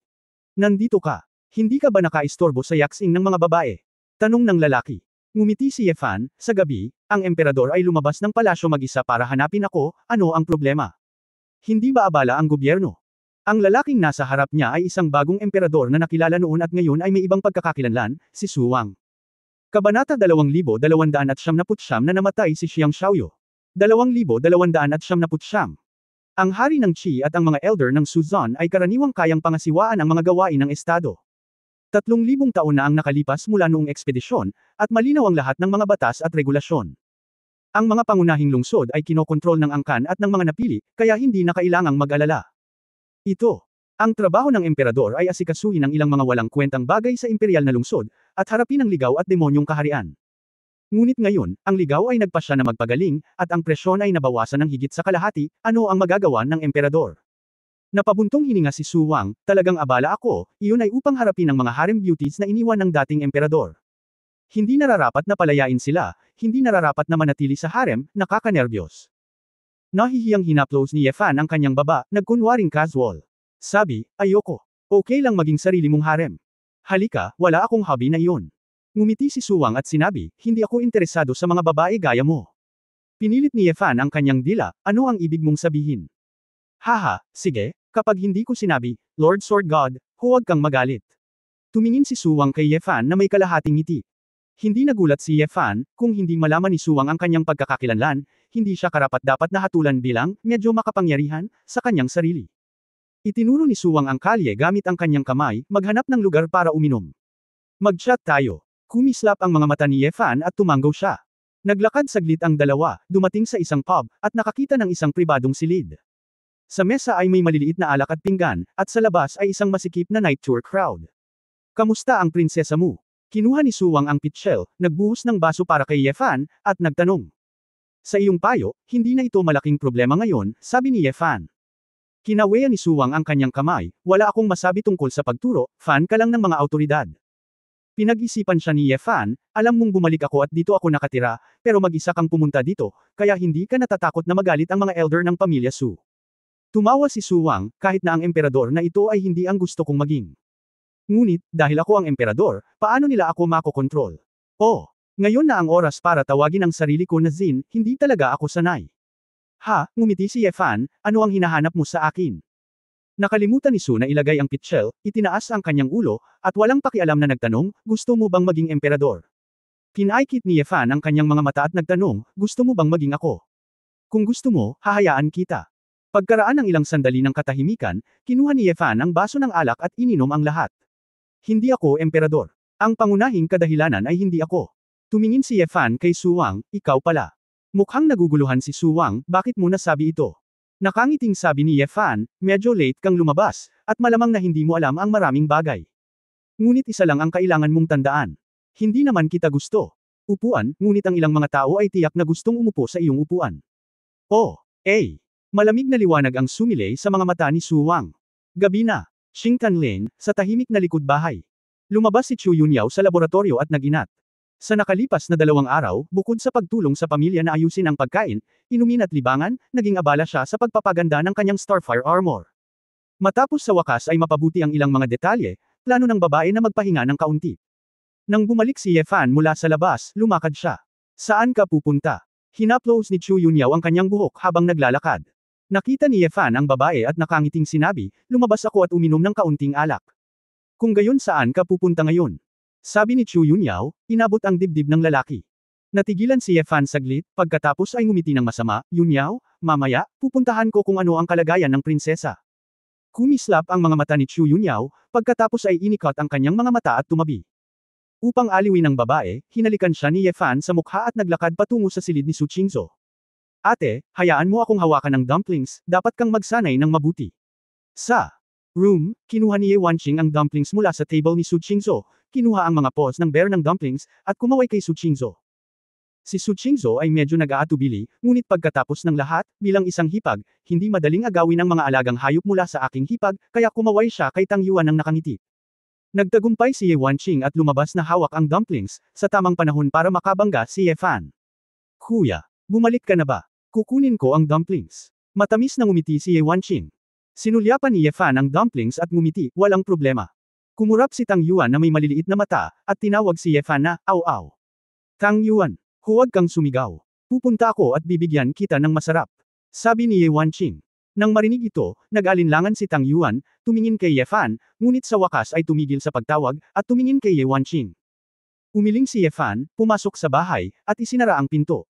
Nandito ka. Hindi ka ba nakaistorbo sa yaksing ng mga babae? Tanong ng lalaki. Ngumiti si Ye Fan, sa gabi, ang emperador ay lumabas ng palasyo mag-isa para hanapin ako, ano ang problema? Hindi ba abala ang gobyerno? Ang lalaking nasa harap niya ay isang bagong emperador na nakilala noon at ngayon ay may ibang pagkakakilanlan, si Su Wang. Kabanata 2299 na namatay si Xiang Xiaoyu. 2299. Ang hari ng Qi at ang mga elder ng Suzon ay karaniwang kayang pangasiwaan ang mga gawain ng estado. 3,000 taon na ang nakalipas mula noong ekspedisyon, at malinaw ang lahat ng mga batas at regulasyon. Ang mga pangunahing lungsod ay kinokontrol ng angkan at ng mga napili, kaya hindi na kailangang mag-alala. Ito. Ang trabaho ng emperador ay asikasuhin ang ilang mga walang kwentang bagay sa imperial na lungsod, at harapin ang ligaw at demonyong kaharian. Ngunit ngayon, ang ligaw ay nagpasya na magpagaling, at ang presyon ay nabawasan ng higit sa kalahati, ano ang magagawa ng emperador? Napabuntong hininga si Su Wang, talagang abala ako, iyon ay upang harapin ang mga harem beauties na iniwan ng dating emperador. Hindi nararapat na palayain sila, hindi nararapat na manatili sa harem, nakakanerbiyos. Nahihiyang hinaplos ni Ye Fan ang kanyang baba, nagkunwaring casual. Sabi, ayoko. Okay lang maging sarili mong harem. Halika, wala akong hobby na iyon. Ngumiti si Su Wang at sinabi, hindi ako interesado sa mga babae gaya mo. Pinilit ni Ye Fan ang kanyang dila, ano ang ibig mong sabihin? Haha, sige, kapag hindi ko sinabi, Lord Sword God, huwag kang magalit. Tumingin si Su Wang kay Ye Fan na may kalahating ngiti. Hindi nagulat si Ye Fan, kung hindi malaman ni Su Wang ang kanyang pagkakakilanlan, hindi siya karapat-dapat na hatulan bilang, medyo makapangyarihan, sa kanyang sarili. Itinuro ni Su Wang ang kalye gamit ang kanyang kamay, maghanap ng lugar para uminom. Mag-chat tayo. Kumislap ang mga mata ni Ye Fan at tumanggaw siya. Naglakad saglit ang dalawa, dumating sa isang pub, at nakakita ng isang pribadong silid. Sa mesa ay may maliliit na alak at pinggan, at sa labas ay isang masikip na night tour crowd. Kamusta ang prinsesa mo? Kinuha ni Su Wang ang pitchel, nagbuhos ng baso para kay Ye Fan, at nagtanong. Sa iyong payo, hindi na ito malaking problema ngayon, sabi ni Ye Fan. Kinaweya ni Su Wang ang kanyang kamay, wala akong masabi tungkol sa pagturo, fan ka lang ng mga autoridad. Pinag-isipan siya ni Ye Fan, alam mong bumalik ako at dito ako nakatira, pero mag-isa kang pumunta dito, kaya hindi ka natatakot na magalit ang mga elder ng pamilya Su. Tumawa si Su Wang, kahit na ang emperador na ito ay hindi ang gusto kong maging. Ngunit, dahil ako ang emperador, paano nila ako makokontrol? Oh, ngayon na ang oras para tawagin ang sarili ko na Zin, hindi talaga ako sanay. Ha, ngumiti si Ye Fan, ano ang hinahanap mo sa akin? Nakalimutan ni Su na ilagay ang pitchel, itinaas ang kanyang ulo, at walang pakialam na nagtanong, gusto mo bang maging emperador? Kinaikit ni Ye Fan ang kanyang mga mata at nagtanong, gusto mo bang maging ako? Kung gusto mo, hahayaan kita. Pagkaraan ng ilang sandali ng katahimikan, kinuha ni Ye Fan ang baso ng alak at ininom ang lahat. Hindi ako emperador. Ang pangunahing kadahilanan ay hindi ako. Tumingin si Ye Fan kay Su Wang, ikaw pala. Mukhang naguguluhan si Su Wang, bakit mo nasabi ito? Nakangiting sabi ni Ye Fan, medyo late kang lumabas, at malamang na hindi mo alam ang maraming bagay. Ngunit isa lang ang kailangan mong tandaan. Hindi naman kita gusto. Upuan, ngunit ang ilang mga tao ay tiyak na gustong umupo sa iyong upuan. Oh, Malamig na liwanag ang sumilay sa mga mata ni Su Wang. Gabi na. Xing Tanlin, sa tahimik na likod bahay. Lumabas si Chu Yunyao sa laboratorio at naginat. Sa nakalipas na 2 araw, bukod sa pagtulong sa pamilya na ayusin ang pagkain, inumin at libangan, naging abala siya sa pagpapaganda ng kanyang Starfire armor. Matapos sa wakas ay mapabuti ang ilang mga detalye, plano ng babae na magpahinga ng kaunti. Nang bumalik si Yefan mula sa labas, lumakad siya. Saan ka pupunta? Hinaplos ni Chu Yunyao ang kanyang buhok habang naglalakad. Nakita ni Yefan ang babae at nakangiting sinabi, lumabas ako at uminom ng kaunting alak. Kung gayon saan ka pupunta ngayon? Sabi ni Chu Yunyao, inabot ang dibdib ng lalaki. Natigilan si Yefan saglit, pagkatapos ay ngumiti ng masama, Yunyao, mamaya, pupuntahan ko kung ano ang kalagayan ng prinsesa. Kumislap ang mga mata ni Chu Yunyao, pagkatapos ay inikot ang kanyang mga mata at tumabi. Upang aliwin ng babae, hinalikan siya ni Yefan sa mukha at naglakad patungo sa silid ni Su Qingzhou. Ate, hayaan mo akong hawakan ng dumplings, dapat kang magsanay ng mabuti. Sa room, kinuha ni Ye Wanqing ang dumplings mula sa table ni Su Qingzhou, kinuha ang mga paws ng bear ng dumplings, at kumaway kay Su Qingzhou. Si Su Qingzhou ay medyo nag-aatubili, ngunit pagkatapos ng lahat, bilang isang hipag, hindi madaling agawin ang mga alagang hayop mula sa aking hipag, kaya kumaway siya kay Tang Yuan ng nakangiti. Nagtagumpay si Ye Wanqing at lumabas na hawak ang dumplings, sa tamang panahon para makabangga si Ye Fan. Kuya, bumalik ka na ba? Kukunin ko ang dumplings. Matamis na ngumiti si Ye Wanqing. Sinulyapan ni Ye Fan ang dumplings at ngumiti, walang problema. Kumurap si Tang Yuan na may maliliit na mata, at tinawag si Ye Fan na, aw-aw. Tang Yuan, huwag kang sumigaw. Pupunta ako at bibigyan kita ng masarap. Sabi ni Ye Wanqing. Nang marinig ito, nag-alinlangan si Tang Yuan, tumingin kay Ye Fan, ngunit sa wakas ay tumigil sa pagtawag, at tumingin kay Ye Wanqing. Umiling si Ye Fan, pumasok sa bahay, at isinara ang pinto.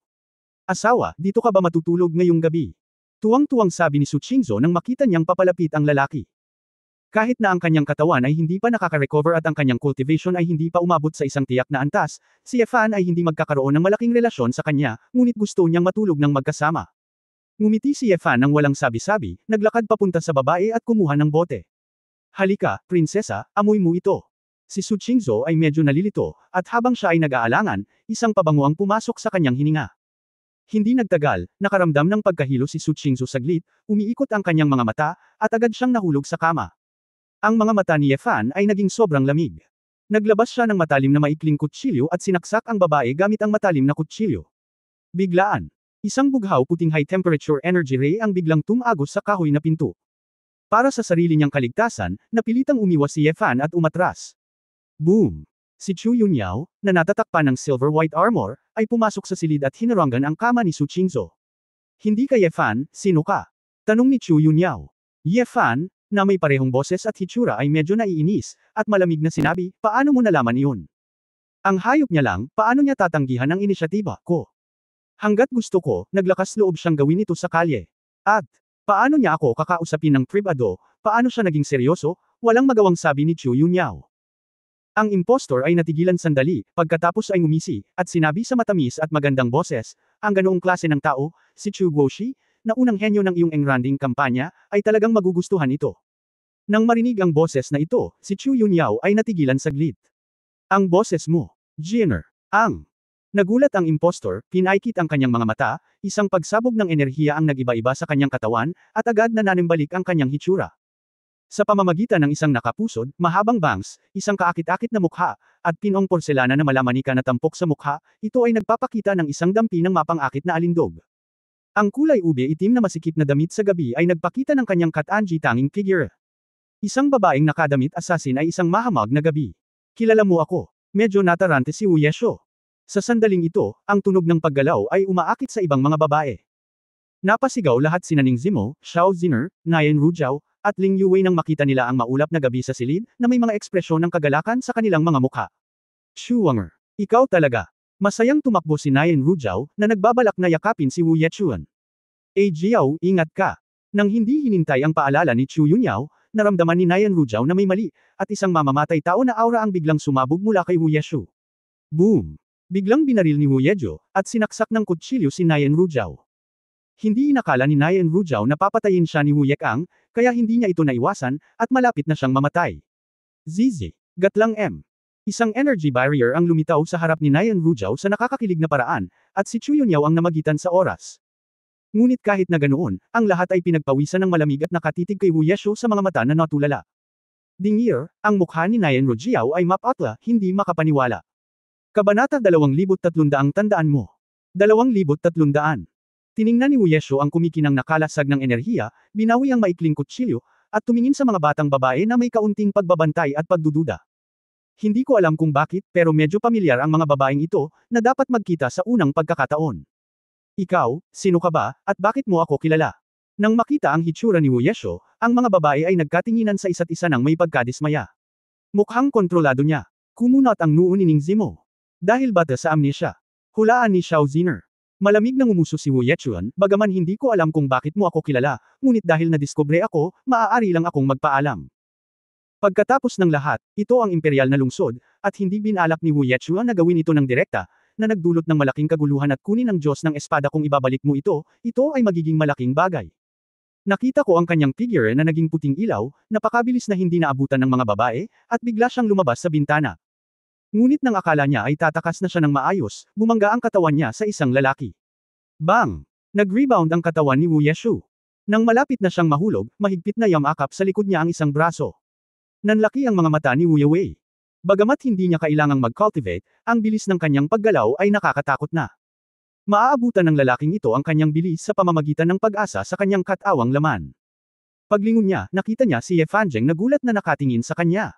Asawa, dito ka ba matutulog ngayong gabi? Tuwang-tuwang sabi ni Su Qingzhou nang makita niyang papalapit ang lalaki. Kahit na ang kanyang katawan ay hindi pa nakaka-recover at ang kanyang cultivation ay hindi pa umabot sa isang tiyak na antas, si Ye Fan ay hindi magkakaroon ng malaking relasyon sa kanya, ngunit gusto niyang matulog ng magkasama. Ngumiti si Ye Fan nang walang sabi-sabi, naglakad papunta sa babae at kumuha ng bote. Halika, prinsesa, amoy mo ito. Si Su Qingzhou ay medyo nalilito, at habang siya ay nag-aalangan, isang pabango ang pumasok sa kanyang hininga. Hindi nagtagal, nakaramdam ng pagkahilo si Su Qingzhou saglit, umiikot ang kanyang mga mata, at agad siyang nahulog sa kama. Ang mga mata ni Ye Fan ay naging sobrang lamig. Naglabas siya ng matalim na maikling kutsilyo at sinaksak ang babae gamit ang matalim na kutsilyo. Biglaan, isang bughaw puting high-temperature energy ray ang biglang tumagos sa kahoy na pinto. Para sa sarili niyang kaligtasan, napilitang umiwas si Ye Fan at umatras. Boom! Si Chu Yunyao, na natatakpan ng silver white armor, ay pumasok sa silid at hinaranggan ang kama ni Su Qingzhou. Hindi ka Ye Fan, sino ka? Tanong ni Chu Yunyao. Ye Fan, na may parehong boses at hitsura ay medyo naiinis, at malamig na sinabi, paano mo nalaman iyon? Ang hayop niya lang, paano niya tatanggihan ang inisyatiba ko? Hanggat gusto ko, naglakas loob siyang gawin ito sa kalye. At, paano niya ako kakausapin ng pribado, paano siya naging seryoso, walang magawang sabi ni Chu Yunyao. Ang impostor ay natigilan sandali, pagkatapos ay ngumisi, at sinabi sa matamis at magandang boses, ang ganoong klase ng tao, si Chu Guoshi, na unang henyo ng iyong engranding kampanya, ay talagang magugustuhan ito. Nang marinig ang boses na ito, si Chu Yunyao ay natigilan saglit. Ang boses mo, Jenner, ang. Nagulat ang impostor, pinaikit ang kanyang mga mata, isang pagsabog ng enerhiya ang nag-iba-iba sa kanyang katawan, at agad na nanimbalik ang kanyang hitsura. Sa pamamagitan ng isang nakapusod, mahabang bangs, isang kaakit-akit na mukha, at pinong porselana na malamanika na tampok sa mukha, ito ay nagpapakita ng isang dampi ng mapang-akit na alindog. Ang kulay ube itim na masikip na damit sa gabi ay nagpakita ng kanyang Kat-Anji tanging figure. Isang babaeng nakadamit assassin ay isang mahamag na gabi. Kilala mo ako. Medyo natarante si Wu Yesho. Sa sandaling ito, ang tunog ng paggalaw ay umaakit sa ibang mga babae. Napasigaw lahat sina Ning Zimo, Xiao Ziner, Nayan Rujiao, at Ling Yuwei nang makita nila ang maulap na gabi sa silid, na may mga ekspresyon ng kagalakan sa kanilang mga mukha. Shuwanger, ikaw talaga. Masayang tumakbo si Nayan Rujiao, na nagbabalak na yakapin si Wu Yechuan. Jiao, ingat ka. Nang hindi hinintay ang paalala ni Chu Yunyao, naramdaman ni Nayan Rujiao na may mali, at isang mamamatay tao na aura ang biglang sumabog mula kay Wu Yeshu. Boom! Biglang binaril ni Wu Yejo, at sinaksak ng kutsilyo si Nayan Rujiao. Hindi inakala ni Nayan Rujiao na papatayin siya ni Wu Yekang, kaya hindi niya ito naiwasan, at malapit na siyang mamatay. Zizi, gatlang M. Isang energy barrier ang lumitaw sa harap ni Nayan Rujiao sa nakakakilig na paraan, at si Chu Yunyao ang namagitan sa oras. Ngunit kahit na ganoon, ang lahat ay pinagpawisan ng malamig at nakatitig kay Wu Yeshu sa mga mata na natulala. Dingir, ang mukha ni Nayan Rujiao ay mapatla, hindi makapaniwala. Kabanata 2300 tandaan mo. 2300. Tiningnan ni Uesyo ang kumikinang nakalasag ng enerhiya, binawi ang maikling kutsilyo, at tumingin sa mga batang babae na may kaunting pagbabantay at pagdududa. Hindi ko alam kung bakit, pero medyo pamilyar ang mga babaeng ito, na dapat magkita sa unang pagkakataon. Ikaw, sino ka ba, at bakit mo ako kilala? Nang makita ang hitsura ni Uesyo, ang mga babae ay nagkatinginan sa isa't isa ng may pagkadismaya. Mukhang kontrolado niya. Kumunat ang noo ni Ning Zimo. Dahil bata sa amnesia. Hulaan ni Xiao Ziner. Malamig nang umuso si Wu Yechuan, bagaman hindi ko alam kung bakit mo ako kilala, ngunit dahil nadiskubre ako, maaari lang akong magpaalam. Pagkatapos ng lahat, ito ang imperial na lungsod, at hindi binalak ni Wu Yechuan na gawin ito ng direkta, na nagdulot ng malaking kaguluhan at kunin ang Diyos ng espada kung ibabalik mo ito ay magiging malaking bagay. Nakita ko ang kanyang figure na naging puting ilaw, napakabilis na hindi naabutan ng mga babae, at bigla siyang lumabas sa bintana. Ngunit nang akala niya ay tatakas na siya ng maayos, bumangga ang katawan niya sa isang lalaki. Bang! Nag-rebound ang katawan ni Wu Yeshu. Nang malapit na siyang mahulog, mahigpit na yamakap sa likod niya ang isang braso. Nanlaki ang mga mata ni Wu Yewei. Bagamat hindi niya kailangang mag-cultivate, ang bilis ng kanyang paggalaw ay nakakatakot na. Maaabutan ng lalaking ito ang kanyang bilis sa pamamagitan ng pag-asa sa kanyang katawang laman. Paglingon niya, nakita niya si Ye Fanjing na gulat na nakatingin sa kanya.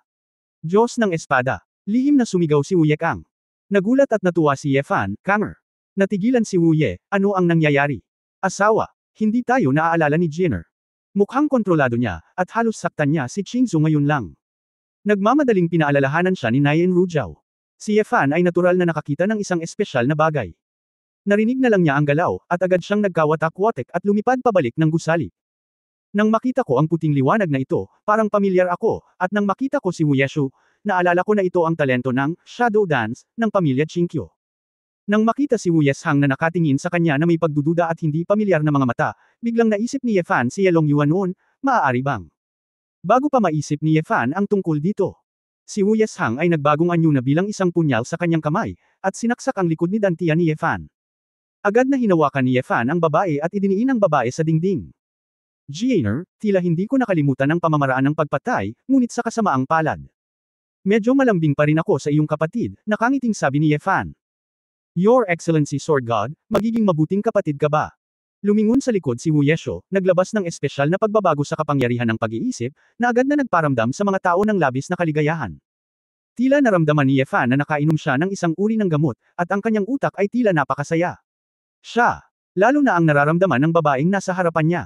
Diyos ng espada. Lihim na sumigaw si Wu Yekang. Nagulat at natuwa si Ye Fan, Kanger. Natigilan si Wu Ye, ano ang nangyayari? Asawa, hindi tayo naaalala ni Jenner. Mukhang kontrolado niya, at halos saktan niya si Qingzu ngayon lang. Nagmamadaling pinaalalahanan siya ni Nayen Rujiao. Si Ye Fan ay natural na nakakita ng isang espesyal na bagay. Narinig na lang niya ang galaw, at agad siyang nagkawatak-watek at lumipad pabalik ng gusali. Nang makita ko ang puting liwanag na ito, parang pamilyar ako, at nang makita ko si Wu Yeshu, naalala ko na ito ang talento ng shadow dance ng pamilya Chinkyo. Nang makita si Wu Yeshang na nakatingin sa kanya na may pagdududa at hindi pamilyar na mga mata, biglang naisip ni Ye Fan si Yelong Yuan noon, maaari bang? Bago pa maisip ni Ye Fan ang tungkol dito. Si Wu Yeshang ay nagbagong anyo na bilang isang punyal sa kanyang kamay, at sinaksak ang likod ni dantian ni Ye Fan. Agad na hinawakan ni Ye Fan ang babae at idiniin ang babae sa dingding. Jiener, tila hindi ko nakalimutan ang pamamaraan ng pagpatay, ngunit sa kasamaang palad. Medyo malambing pa rin ako sa iyong kapatid, nakangiting sabi ni Ye Fan. Your Excellency Sword God, magiging mabuting kapatid ka ba? Lumingon sa likod si Wu Yeshu, naglabas ng espesyal na pagbabago sa kapangyarihan ng pag-iisip, na agad na nagparamdam sa mga tao ng labis na kaligayahan. Tila naramdaman ni Ye Fan na nakainom siya ng isang uri ng gamot, at ang kanyang utak ay tila napakasaya. Siya, lalo na ang nararamdaman ng babaeng nasa harapan niya.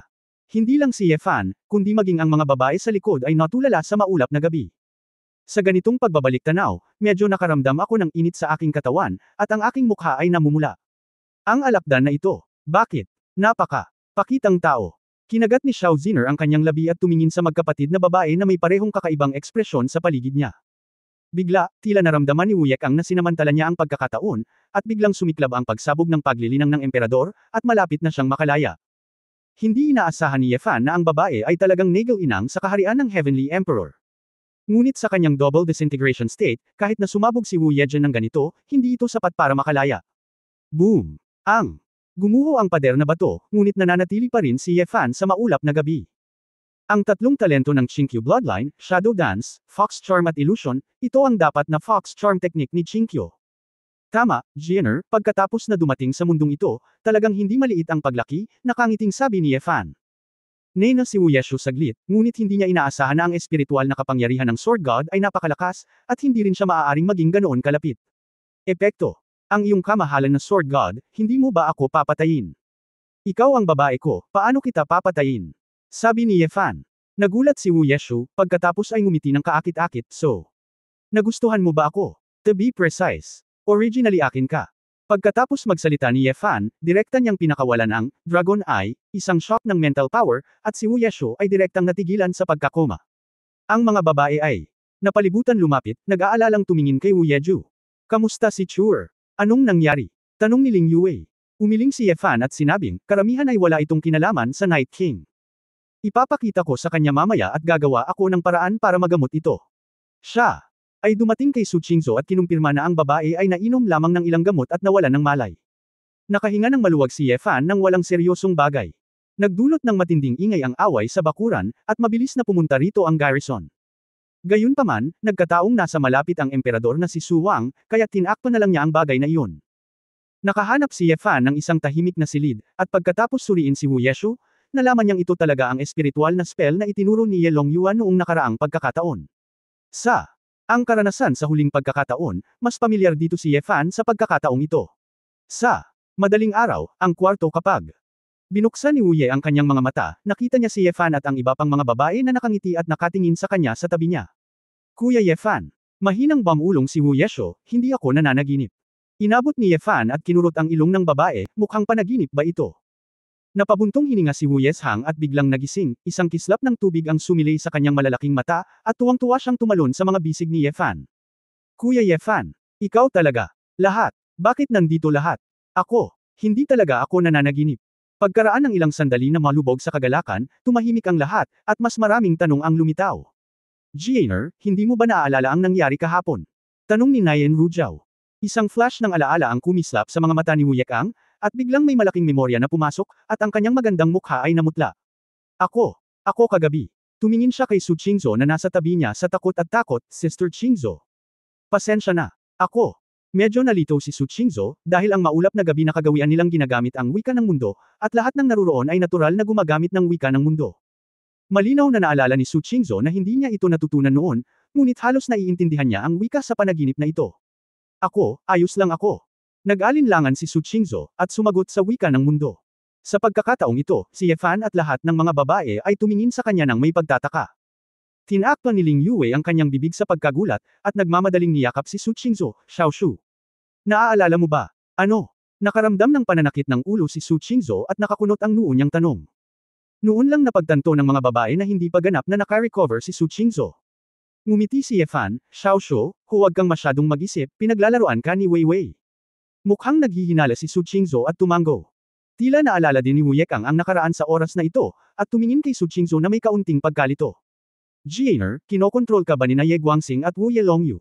Hindi lang si Ye Fan, kundi maging ang mga babae sa likod ay natulala sa maulap na gabi. Sa ganitong pagbabalik tanaw, medyo nakaramdam ako ng init sa aking katawan, at ang aking mukha ay namumula. Ang alakdan na ito. Bakit? Pakitang tao. Kinagat ni Xiao Ziner ang kanyang labi at tumingin sa magkapatid na babae na may parehong kakaibang ekspresyon sa paligid niya. Bigla, tila naramdaman ni Wu Yekang na sinamantala niya ang pagkakataon, at biglang sumiklab ang pagsabog ng paglilinang ng emperador, at malapit na siyang makalaya. Hindi inaasahan ni Ye Fan na ang babae ay talagang nagal-inang sa kaharian ng Heavenly Emperor. Ngunit sa kanyang double disintegration state, kahit na sumabog si Wu Yezhen ng ganito, hindi ito sapat para makalaya. Boom! Gumuho ang pader na bato, ngunit nananatili pa rin si Ye Fan sa maulap na gabi. Ang tatlong talento ng Chinkyu Bloodline, Shadow Dance, Fox Charm at Illusion, ito ang dapat na Fox Charm technique ni Chinkyo. Tama, Jenner, pagkatapos na dumating sa mundong ito, talagang hindi maliit ang paglaki, nakangiting sabi ni Ye Fan. Nena si Wu Yeshu saglit, ngunit hindi niya inaasahan na ang espiritual na kapangyarihan ng Sword God ay napakalakas, at hindi rin siya maaaring maging ganoon kalapit. Epekto. Ang iyong kamahalan na Sword God, hindi mo ba ako papatayin? Ikaw ang babae ko, paano kita papatayin? Sabi ni Ye Fan. Nagulat si Wu Yeshu, pagkatapos ay ngumiti ng kaakit-akit, so. Nagustuhan mo ba ako? To be precise. Originally akin ka. Pagkatapos magsalita ni Ye Fan, direkta niyang pinakawalan ang Dragon Eye, isang shock ng mental power, at si Wu Yeshu ay direktang natigilan sa pagkakoma. Ang mga babae ay napalibutan lumapit, nag-aalalang tumingin kay Wu Yeju. Kamusta si Chuer? Anong nangyari? Tanong ni Ling Yue. Umiling si Ye Fan at sinabing, karamihan ay wala itong kinalaman sa Night King. Ipapakita ko sa kanya mamaya at gagawa ako ng paraan para magamot ito. Siya ay dumating kay Su Qingzhou at kinumpirma na ang babae ay nainom lamang ng ilang gamot at nawalan ng malay. Nakahinga ng maluwag si Ye Fan nang walang seryosong bagay. Nagdulot ng matinding ingay ang away sa bakuran, at mabilis na pumunta rito ang garrison. Gayunpaman, nagkataong nasa malapit ang emperador na si Su Wang, kaya tinakpan na lang niya ang bagay na iyon. Nakahanap si Ye Fan ng isang tahimik na silid, at pagkatapos suriin si Wu Yeshu, nalaman niyang ito talaga ang espiritual na spell na itinuro ni Ye Longyuan noong nakaraang pagkakataon. Ang karanasan sa huling pagkakataon, mas pamilyar dito si Ye Fan sa pagkakataong ito. Madaling araw, ang kwarto kapag binuksan ni Wu Ye ang kanyang mga mata, nakita niya si Ye Fan at ang iba pang mga babae na nakangiti at nakatingin sa kanya sa tabi niya. Kuya Ye Fan. Mahinang bamulong si Wu Yeshu, hindi ako nananaginip. Inabot ni Ye Fan at kinurot ang ilong ng babae, mukhang panaginip ba ito? Napabuntong hininga si Wu Yeshang at biglang nagising, isang kislap ng tubig ang sumilay sa kanyang malalaking mata, at tuwang-tuwa siyang tumalon sa mga bisig ni Ye Fan. Kuya Ye Fan, ikaw talaga. Lahat. Bakit nandito lahat? Ako. Hindi talaga ako nananaginip. Pagkaraan ng ilang sandali na malubog sa kagalakan, tumahimik ang lahat, at mas maraming tanong ang lumitaw. Jianer, hindi mo ba naaalala ang nangyari kahapon? Tanong ni Nayen Rujiao. Isang flash ng alaala ang kumislap sa mga mata ni Wu Yekang, at biglang may malaking memorya na pumasok, at ang kanyang magandang mukha ay namutla. Ako kagabi. Tumingin siya kay Su Qingzhou na nasa tabi niya sa takot at takot, Sister Qingzhou. Pasensya na. Ako. Medyo nalito si Su Qingzhou, dahil ang maulap na gabi na kagawian nilang ginagamit ang wika ng mundo, at lahat ng naruroon ay natural na gumagamit ng wika ng mundo. Malinaw na naalala ni Su Qingzhou na hindi niya ito natutunan noon, ngunit halos naiintindihan niya ang wika sa panaginip na ito. Ayos lang ako. Nag-alinlangan si Su Qingzhou, at sumagot sa wika ng mundo. Sa pagkakataong ito, si Ye Fan at lahat ng mga babae ay tumingin sa kanya ng may pagtataka. Tinakpan ni Ling Yue ang kanyang bibig sa pagkagulat, at nagmamadaling niyakap si Su Qingzhou, Xiaoshu. Naaalala mo ba? Ano? Nakaramdam ng pananakit ng ulo si Su Qingzhou at nakakunot ang noo niyang tanong. Noon lang napagtanto ng mga babae na hindi pa ganap na naka-recover si Su Qingzhou. Ngumiti si Ye Fan, Xiaoshu, huwag kang masyadong mag-isip, pinaglalaroan ka ni Wei Wei. Mukhang naghihinala si Su Qingzhou at tumango. Tila naalala din ni Wu Yekang ang nakaraan sa oras na ito, at tumingin kay Su Qingzhou na may kaunting pagkalito. Jianer, kinokontrol ka ba ni na Ye Guangxing at Wu Ye Longyu?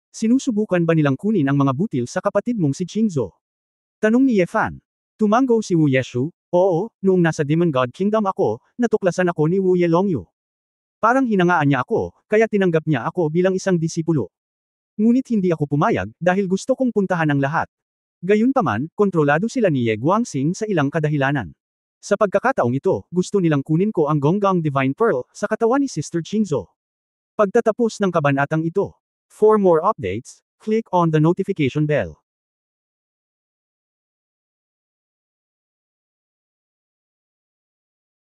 Sinusubukan ba nilang kunin ang mga butil sa kapatid mong si Qingzhou? Tanong ni Ye Fan. Tumango si Wu Yeshu, oo, noong nasa Demon God Kingdom ako, natuklasan ako ni Wu Ye Longyu. Parang hinangaan niya ako, kaya tinanggap niya ako bilang isang disipulo. Ngunit hindi ako pumayag, dahil gusto kong puntahan ang lahat. Gayunpaman, kontrolado sila ni Ye Guangxing sa ilang kadahilanan. Sa pagkakataong ito, gusto nilang kunin ko ang Gonggang Divine Pearl sa katawan ni Sister Qingzhou. Pagtatapos ng kabanatang ito. For more updates, click on the notification bell.